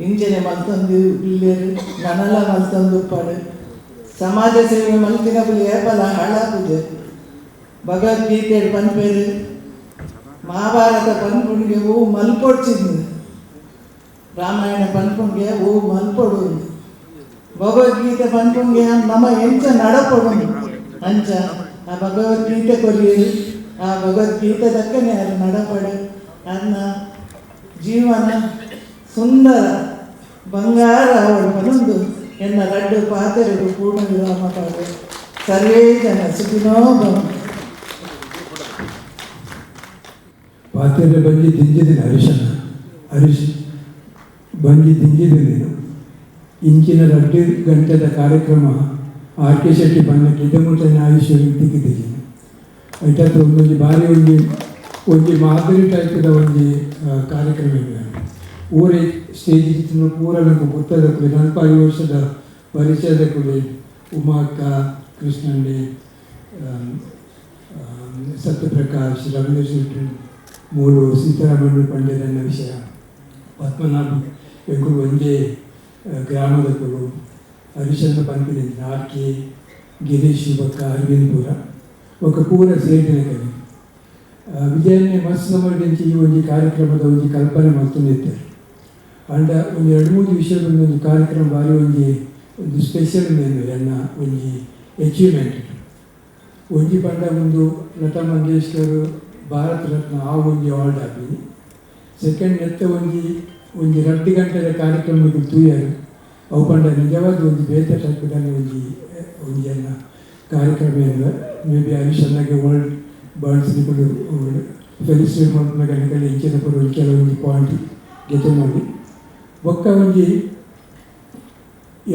Speaker 9: ಇಂಚೆನೆ ಮಲ್ತೊಂದು ಇಲ್ಲೇರು ನನಲ ಮಲ್ತೊಂದು ಉಪ್ಪಡು ಸಮಾಜ ಸೇವೆ ಮಲ್ತಿನ ಬಲಿ ಏಪಲ ಹಾಳಾಗುದು ಭಗವದ್ಗೀತೆ ಪನ್ಪೇರು ಮಹಾಭಾರತ ಪನ್ಪುಣಿಗೆ ಹೂ ಮಲ್ಪೊಡ್ಚಿದ್ದು ರಾಮಾಯಣ ಪನ್ಪುಣಿಗೆ ಹೂ ಮಲ್ಪೊಡು ಭಗವದ್ಗೀತೆ ಪನ್ಪುಣಿಗೆ ನಮ್ಮ ಎಂಚ ನಡಪೊಡು ಅಂಚ ಆ ಭಗವದ್ಗೀತೆ ಕೊರಿಯರು ಆ ಭಗವದ್ಗೀತೆ ದಕ್ಕನೆ ಅದು ನಡಪಡು ಅನ್ನ ಜೀವನ ಸುಂದರ ಬಂಗಾರ ಅವಳು ಪನೊಂದು ಎನ್ನ ರಡ್ಡು ಪಾತೆರಡು ಪೂರ್ಣ ವಿರಾಮ ಪಾಡು ಸರ್ವೇ ಜನ ಸುಖಿನೋ ಭವಂತು.
Speaker 4: ಪಾತೆರ ಬಂಜಿ ತಿಂಜಿದ್ದೀನಿ ಹರೀಶ್ ಬಂಜಿ ತಿಂಜಿದ್ದೀನಿ. ಇಂಚಿನ 2 ಗಂಟೆದ ಕಾರ್ಯಕ್ರಮ ಆರ್ ಕೆ ಶೆಟ್ಟಿ ಬಣ್ಣಕ್ಕೆ ಇದಮುಟ್ಟನ ಆಯುಷ್ಯ ತಿಕ್ಕಿದ್ದೀನಿ. ಐಟತ್ತು ಒಂದೊಂದು ಭಾರಿ ಒಂಜಿ ಮಾದರಿ ಟೈಪದ ಒಂಜಿ ಕಾರ್ಯಕ್ರಮ ಇದೆ. ಊರೇ ಸ್ಟೇಜ್ ಇತ್ತು ಪೂರ ನನಗೆ ಗೊತ್ತದ ಕುಳಿ 4-5 ವರ್ಷದ ಪರಿಚಯದ ಕುಳಿ ಉಮಾ ಅಕ್ಕ ಕೃಷ್ಣಂಡಿ
Speaker 10: ಸತ್ಯಪ್ರಕಾಶ್ ರವೀಂದ್ರ ಶೆಟ್ಟಿ 3 ಸೀತಾರಾಮಣ್ಣ ಪಂಡಿತನ ವಿಷಯ ಪದ್ಮನಾಭ ಎಂಕುಲು ಒಂದೇ ಗ್ರಾಮದ ಕುಲು ಹರಿಶಂದ್ರ ಪಂಪಿನಿಂದ ಆರ್ಕೆ ಗಿರೀಶ್ ಬೊಕ್ಕ ಅರವಿಂದಪುರ ఒక ಪೂರ ಸೇರಿನ ಕವಿ ವಿಜಯನ್ನೇ ಮಸ್ತ್ ಸಮರ್ದಿಂಚಿ ಈ ಒಂದು ಕಾರ್ಯಕ್ರಮದ ಒಂದು ಕಲ್ಪನೆ ಮತ್ತೊಂದಿದ್ದಾರೆ ಅಂಡ ಒಂದು 2-3 ವಿಷಯದಲ್ಲಿ ಒಂದು ಕಾರ್ಯಕ್ರಮ ಬಾರಿ ಒಂದು ಸ್ಪೆಷಲ್ ಮೇನು ಎನ್ನ ಒಂದು ಅಚೀವ್ಮೆಂಟ್ ಒಂಜಿ ಪಂಡ ಒಂದು ಲತಾ ಮಂಗೇಶ್ಕರ್ ಭಾರತ ರತ್ನ ಆ ಒಂದು ಅವಾರ್ಡ್ ಆಗಿದೆ. ಸೆಕೆಂಡ್ ನೆತ್ತ ಒಂದು 2 ಗಂಟೆಯ ಕಾರ್ಯಕ್ರಮಕ್ಕೆ ತೂಯರು ಅವು ಪಂಡ ನಿಜವಾದ ಒಂದು ಬೇತೆ ಟೈಪ್ದಲ್ಲಿ ಒಂದು ಎಲ್ಲ ಕಾರ್ಯಕ್ರಮ ಇಲ್ಲ ಮೇ ಬಿ ಹರಿಶನ್ನಗೆ ವರ್ಲ್ಡ್ ಬರ್ಡ್ಸ್ ನಿಗಳು ಫೆಲಿಸ್ಟ್ರೇಟ್ ಮಾಡ್ಕೊಂಡಾಗ ಹೆಚ್ಚಿನ ಪರ ಕೆಲವೊಂದು ಪಾಯಿಂಟ್ ಗೆದ್ದು ಮಾಡಿ ಒಕ್ಕ ಒಂದು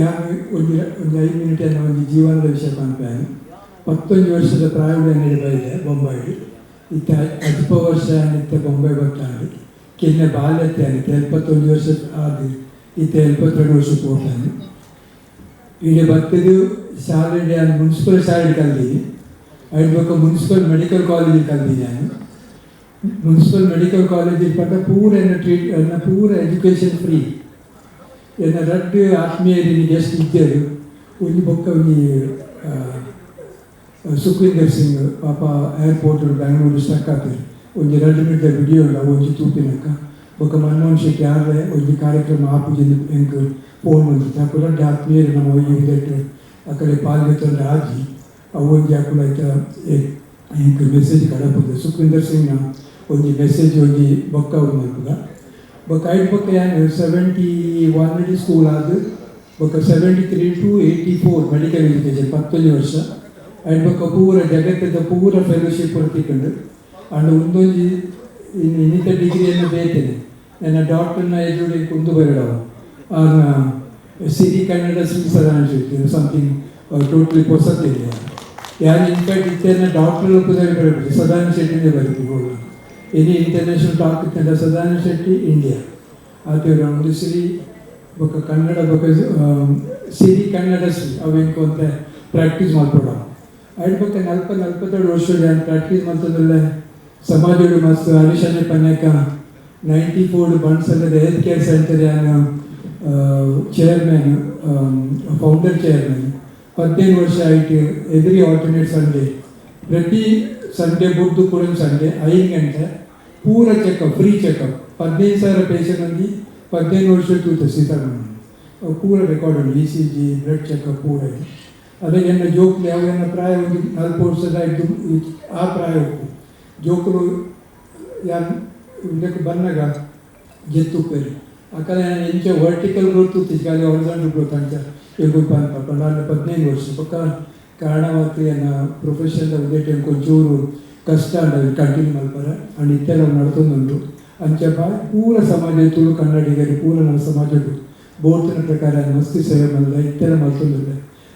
Speaker 10: 5 ಮಿನಿಟ್ ಅನ್ನೋ ಒಂದು ಜೀವನದ ವಿಷಯ ಕಾಣ್ತಾನೆ. 11 ವರ್ಷದ ಪ್ರಾಯೋಗ ನಡೆದಿದೆ ಬೊಂಬಾಯಿ ಇತ್ತ 10 ವರ್ಷ ನಿತ್ಯ ಬೊಂಬಾಯಿ ಬರ್ತಾನೆ ಕೆನ್ನ ಬಾಲ್ಯತೆ ಆಗುತ್ತೆ 71 ವರ್ಷ ಆದ ಇತ್ತ 72 ವರ್ಷಕ್ಕೆ ಹೋಗ್ತಾನೆ. ಈಗ ಬರ್ತದ್ದು ಶಾಲೆ ಮುನ್ಸಿಪಲ್ ಶಾಲೆ ಕಲ್ತೀನಿ ಅಡ್ಬೇಕು ಮುನ್ಸಿಪಲ್ ಮೆಡಿಕಲ್ ಕಾಲೇಜಿಗೆ ಕಲ್ತೀನಿ ನಾನು. ಮುನ್ಸಿಪಲ್ ಮೆಡಿಕಲ್ ಕಾಲೇಜಿಗೆ ಪಟ್ಟ ಪೂರ ಪೂರ ಎಜುಕೇಷನ್ ಫ್ರೀ ಎನ್ನ ರಡ್ಡು ಆತ್ಮೀಯರಿಗೆ ಎಷ್ಟು ಇದ್ದರು ಒಂದು ಬೊಕ್ಕ ಒಂದು ಸುಖವಿಂದರ್ ಸಿಂಗ್ ಪಾಪ ಏರ್ಪೋರ್ಟ್ ಬ್ಯಾಂಗ್ಳೂರು ಸ್ಟಕ್ ಆಗ್ತದೆ ಒಂದು 2 ಮಿನಿಟ್ ವಿಡಿಯೋ ಇಲ್ಲ ಒಂದು ತೂಪಿನಕ್ಕ ಬೊಕ್ಕ ಮನಮೋಹನ್ ಶೆಟ್ಟಿ ಯಾರೇ ಒಂದು ಕಾರ್ಯಕ್ರಮ ಆಪುಜಿಂದ ಹೆಂಗೆ ಫೋನ್ ಬಂದಿತ್ತು ಹಾಕು ರಡ್ಡು ಆತ್ಮೀಯರು ನಮ್ಮ ಹೋಗಿಟ್ಟು ಆ ಕಡೆ ಪಾಲ್ಗೊತ್ತಂದ್ರೆ ಆಜಿ ಅವು ಒಂದು ಹಾಕಲು ಆಯ್ತಾ ಹೆಂಗೆ ಮೆಸೇಜ್ ಕಡಪದ ಸುಖವಿಂದರ್ ಸಿಂಗ್ನ ಒಂದು ಮೆಸೇಜ್ ಒಂದು ಬೊಕ್ಕ ಅವ್ರು ಮಾಡ್ಬೋದ ಬೊಕ್ಕ ಐದು ಬೊಕ್ಕ ಏನು 71 ಸ್ಕೂಲ್ ಆದ ಬೊಕ್ಕ 73 to 84 ಮೆಡಿಕಲ್ ಎಜುಕೇಷನ್ 11 ವರ್ಷ ಐದು ಬೊಕ್ಕ ಪೂರ ಜಗತ್ತದ ಪೂರ ಫೆಲೋಶಿಪ್ ಹೊರತಿಕೊಂಡು ಅಂಡ್ ಒಂದೊಂದು ಇನ್ನಿತ ಡಿಗ್ರಿಯನ್ನು ಬೇತೇನೆ ನನ್ನ ಡಾಕ್ಟರ್ನ ಎದುರು ಕುಂದು ಬರಡವ ಸಿರಿ ಕನ್ನಡ ಶ್ರೀ ಸದಾನ ಶೆಟ್ಟಿ ಸಮಥಿಂಗ್ ಟೋಟಲಿ ಹೊಸತಿಲ್ಲ ಯಾರು ಇನ್ಫ್ಯಾಕ್ಟ್ ಇತ್ತೇನೆ ಡಾಕ್ಟರ್ ಲೋಕದಲ್ಲಿ ಬರಬೇಕು ಸದಾನ ಶೆಟ್ಟಿನೇ ಬರೀತೀವಿ ಹೋಗಿ ಎನಿ ಇಂಟರ್ನ್ಯಾಷನಲ್ ಟಾಕ್ ಇತ್ತಂದ್ರೆ ಸದಾನ ಶೆಟ್ಟಿ ಇಂಡಿಯಾ ಆತೇವ್ರ ಒಂದು ಶ್ರೀ ಬೊಕ್ಕ ಕನ್ನಡ ಬೊಕ್ಕ ಸಿರಿ ಕನ್ನಡ ಶ್ರೀ ಅವೆಂಕು ಅಂತ ಪ್ರಾಕ್ಟೀಸ್ ಮಾಡ್ಕೊಡ ಐದು ಬೊಕ್ಕ 42 ವರ್ಷದ ಪ್ರಾಕ್ಟೀಸ್ ಮಾಡ್ತದಲ್ಲೇ ಸಮಾಜಗಳು ಮಸ್ತ್ ಹರಿಶನ್ಯ ಪನ್ಯಕ 94 ಬಣ್ಸಲ್ಲದ ಹೆಲ್ತ್ ಕೇರ್ ಸೆಂಟರ್ ಯಾನು ಚೇರ್ಮನ್ ಫೌಂಡರ್ ಚೇರ್ಮನ್ 15 ವರ್ಷ ಆಯಿತು ಎವ್ರಿ ಆಲ್ಟರ್ನೇಟ್ ಸಂಡೇ ಪ್ರತಿ ಸಂಡೇ ಬುದ್ದು ಕೂಡ ಸಂಡೇ 5 ಗಂಟೆ ಪೂರ ಚೆಕಪ್ ಫ್ರೀ ಚೆಕಪ್ 15,000 ಪೇಷಂಟ್ ಅಂದು 15 ವರ್ಷ ತೂತ ಸೀತಾರಾಮಣ್ಣ ಪೂರ ರೆಕಾರ್ಡ್ ಉಂಟು ECG ಬ್ಲಡ್ ಚೆಕಪ್ ಪೂರ ಅದಕ್ಕೆ ನನ್ನ ಜೋಕ್ಲಿ ಅವೇನ ಪ್ರಾಯ ಒಂದು 4 ವರ್ಷದ ಇದ್ದು ಆ ಪ್ರಾಯ ಜೋಕರು ಯಾರು ಇದಕ್ಕೆ ಬಂದಾಗ ಗೆತ್ತುಪ್ಪೇರಿ ಆ ಕಡೆ ಎಂಚ ವರ್ಟಿಕಲ್ ಗ್ರೋತ್ ಖಾಲಿ ಹೊರದಂಡು ಗ್ರೋತ್ ಅಂತ ಹೇಳ್ಬೇಕು ಅಂತ 15 ವರ್ಷ ಪಕ್ಕ ಕಾರಣವಾಗ್ತಿ ಅನ್ನೋ ಪ್ರೊಫೆಷನ್ ಉದ್ದೇಶ ಕೊಂಚೂರು ಕಷ್ಟ ಅಂಡ್ ಕಂಟಿನ್ಯೂ ಮಾಡ್ತಾರೆ ಅಂಡ್ ಇತ್ತೆಲ್ಲ ನಡ್ಕೊಂಡುಂಟು ಅಂಚ ಪೂರ ಸಮಾಜ ತುಳು ಕನ್ನಡಿಗರು ಪೂರ ನಮ್ಮ ಸಮಾಜದ್ದು ಬೋರ್ತಿನ ಪ್ರಕಾರ ಮಸ್ತಿ ಸೇವೆ ಮಾಡಿದ್ರೆ ಇತ್ತೆಲ್ಲ ಮಾಡ್ಕೊಂಡಿಲ್ಲ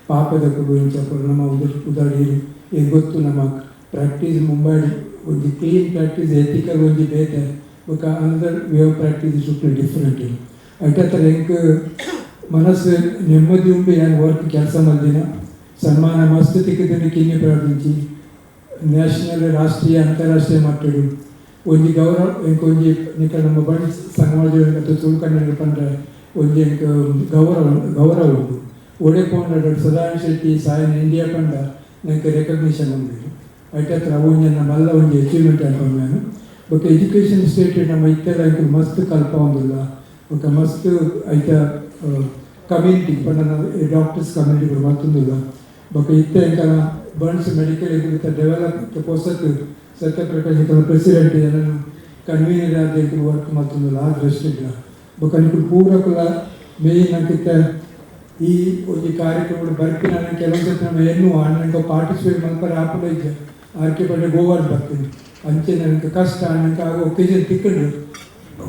Speaker 10: ಪಾಪದ ಕುಡು ಇಂಚಪ್ಪರು ನಮ್ಮ ಉದಾಹರಣೆ ಈಗ ಗೊತ್ತು ನಮ್ಮ ಪ್ರಾಕ್ಟೀಸ್ ಮುಂಬೈ ಒಂದು ಕ್ಲೀನ್ ಪ್ರಾಕ್ಟೀಸ್ ಎಥಿಕಲ್ ಒಂದು ಬೇತೆ ఒక another way of practice is total different అంటే ಹೆಂಗೆ ಮನಸ್ಸು ನೆಮ್ಮದಿ ಉಂಟು ಏನು ವರ್ಕ್ ಕೆಲಸ ಮಾಡಿದಿನ ಸನ್ಮಾನ ಮಸ್ತ್ ತಿಕ್ಕಿದ್ದನ್ನು ಕಿನ್ನಿ ಪ್ರಾರ್ಥಿಸಿ ನ್ಯಾಷನಲ್ ರಾಷ್ಟ್ರೀಯ ಅಂತಾರಾಷ್ಟ್ರೀಯ ಮಟ್ಟಡು ಒಂದು ಗೌರವ ಇಂಕೊಂಜಿ ನಿಕ ನಮ್ಮ ಬಣ್ಣ ಸಮಾಜ ಅಥವಾ ತುಳ್ಕಂಡು ಪಂಡ್ರೆ ಒಂದು ಗೌರವ ಉಂಟು ಒಡೆಕೊಂಡ ಸದಾನ ಶೆಟ್ಟಿ ಸಾಯನ್ ಇಂಡಿಯಾ ಪಂಡ ನನಗೆ ರೆಕಗ್ನಿಷನ್ ಉಂಟು ಐಟ ಅವೊಂದು ನಮ್ಮಲ್ಲ ಒಂದು ಅಚೀವ್ಮೆಂಟ್ ಅನ್ಕೊಂಡು ನಾನು ಬಟ್ ಎಜುಕೇಷನ್ ಸ್ಟೇಟ್ ನಮ್ಮ ಇತ್ತೆಲ್ಲ ಐತೆ ಮಸ್ತ್ ಕಲ್ಪ ಒಂದಿಲ್ಲ ఒక ಮಸ್ತ್ ಐತ ಕಮ್ಯುನಿಟಿ ಪಂಡ ಡಾಕ್ಟರ್ಸ್ ಕಮ್ಯುನಿಟಿ ಮತ್ತೊಂದಿಲ್ಲ ಬಟ್ ಇತ್ತೆ ಎಂಕಲ ಬರ್ನ್ಸ್ ಮೆಡಿಕಲ್ ಇದ್ದ ಡೆವಲಪ್ ಹೊಸತು ಸತ್ಯಪ್ರಕಾಶ್ ಪ್ರೆಸಿಡೆಂಟ್ ಏನನ್ನು ಕನ್ವೀನರ್ ಆದ ವರ್ಕ್ ಮತ್ತೊಂದಿಲ್ಲ ಆ ದೃಷ್ಟಿಲ್ಲ ಬಟ್ ಅನ್ಕೊಂಡು ಪೂರಕುಲ ಮೇಯ್ನ್ ಅಂಕಿತ್ತ ಈ ಒಂದು ಕಾರ್ಯಕ್ರಮ ಬರ್ತೀನಿ ನಾನು ಕೆಲವೊಂದು ನಮ್ಮ ಏನು ಅಣ್ಣಂಗೆ ಪಾರ್ಟಿಸಿಪೇಟ್ ಮಾಡ್ತಾರೆ ಆಪಲ ಇದ್ದೆ ಆರ್ಕೆ ಪಂಡೆ ಗೋವಾಡ್ ಬರ್ತೀನಿ ಅಂಚೆ ನನಗೆ ಕಷ್ಟ ನನಗೆ ಆಗ ಒಕ್ಕೇಜನ್ ತಿಕ್ಕೊಂಡು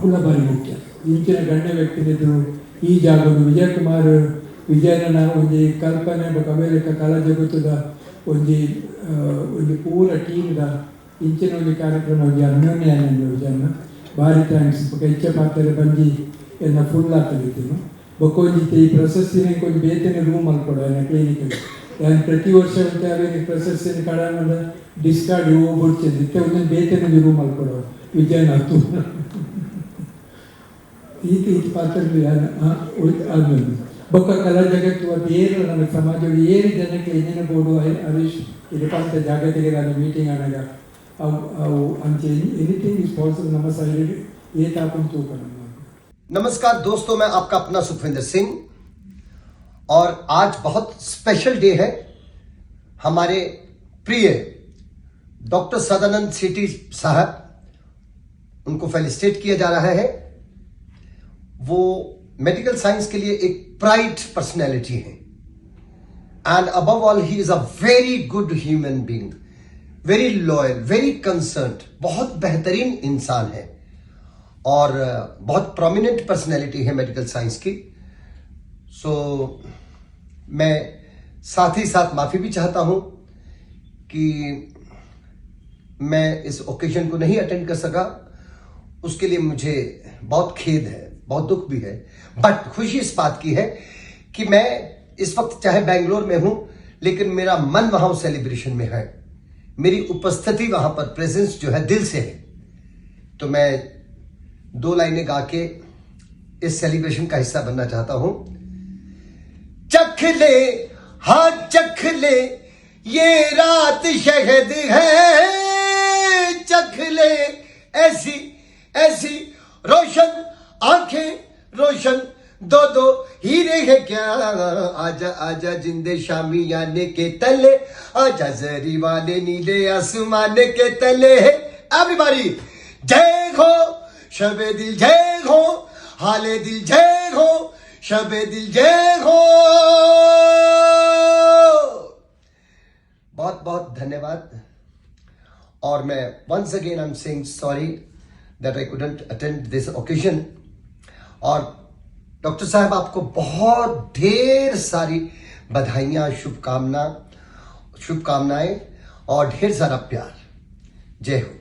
Speaker 10: ಕುಲ ಬಾರಿ ಮುಖ್ಯ ಇಂಚಿನ ಗಣ್ಯ ವ್ಯಕ್ತಿಗಳು ಈ ಜಾಗಗಳು ವಿಜಯಕುಮಾರ್ ವಿಜಯನ ಒಂದು ಕಲ್ಪನೆ ಅಮೇರಿಕ ಕಲಾ ಜಗತ್ತದ ಒಂದು ಪೂರ ಟೀಮ್ದ ಇಂಚಿನ ಒಂದು ಕಾರ್ಯಕ್ರಮ ಒಂದು ಅನ್ಯೋನ್ಯ ವಿಜಯನ ಭಾರಿ ಥ್ಯಾಂಕ್ಸ್ ಹೆಚ್ಚೆ ಪಾತ್ರೆ ಬಂದು ಎಲ್ಲ ಫುಲ್ ಆಗ್ತದೆ ಬೊಕ್ಕೊಂಜಿತ್ತು ಈ ಪ್ರಶಸ್ತಿನ ಕೊಂಚ ಬೇತನೆ ರೂಮ್ ಅಲ್ಲಿ ಕೊಡೋ ಕ್ಲಿನಿಕಲ್ಲಿ ಯಾರು ಪ್ರತಿ ವರ್ಷ ಅವರಿಗೆ ಪ್ರಶಸ್ತಿಯನ್ನು ಕಡ ಡಿಸ್ಕಾರ್ಡ್ ಹೋಗ್ಬಿಡ್ತೀನಿ ಒಂದೊಂದು ಬೇತನ ರೂಮ್ ಮಲ್ಕೊಡೋರು ವಿಜಯನಾಥ್ ಈತ ಪಾತ್ರಗಳು ಆದ್ಮೇಲೆ ಬೊಕ್ಕ ಕಲಾ ಜಗತ್ತು ಅದು ಏನು ನನ್ನ ಸಮಾಜ ಏನು ಜನಕ್ಕೆ ಏನೇನು ಬೋರ್ಡು ಹರೀಶ್ ಇದಕ್ಕಂತ ಜಾಗತಿಗೆ ನಾನು ಮೀಟಿಂಗ್ ಆದಾಗ ಅವು ಅಂತ ಎನಿಥಿಂಗ್ ಇಸ್ ಪಾಸಿಬಲ್ ನಮ್ಮ ಸೈಡ್ ಏ ತಾಕೊಂಡು ತೂಕ
Speaker 11: नमस्कार दोस्तों, मैं आपका अपना सुखविंदर सिंह और आज बहुत स्पेशल डे है। हमारे प्रिय डॉक्टर सदानंद सेठी साहब, उनको फेलिसिटेट किया जा रहा है। वो मेडिकल साइंस के लिए एक प्राइड पर्सनैलिटी है and above all he is a very good human being, very loyal, very concerned, बहुत बेहतरीन इंसान है और बहुत प्रोमिनेंट पर्सनैलिटी है मेडिकल साइंस की। सो मैं साथ ही साथ माफ़ी भी चाहता हूं कि मैं इस ओकेजन को नहीं अटेंड कर सका, उसके लिए मुझे बहुत खेद है, बहुत दुख भी है। बट खुशी इस बात की है कि मैं इस वक्त चाहे बेंगलोर में हूं, लेकिन मेरा मन वहां सेलिब्रेशन में है, मेरी उपस्थिति वहां पर प्रेजेंस जो है दिल से है। तो मैं 2 लाइनें गा के इस सेलिब्रेशन का हिस्सा बनना चाहता हूं। चख ले, हाँ चख ले, ये रात शहद है, चख ले ऐसी ऐसी रोशन आंखें, रोशन दो दो हीरे है क्या, आजा आजा जिंदे शामी आने के तले, आजा जरी वाले नीले आसमान के तले। एवरीबॉडी जय हो, शबे दिल जय हो, हाले दिल जय हो, शबे दिल जय हो। बहुत बहुत धन्यवाद। और मैं once again I'm saying sorry that I couldn't attend this occasion। और डॉक्टर साहब आपको बहुत ढेर सारी बधाइयाँ, शुभकामनाएं और ढेर सारा प्यार। जय हो।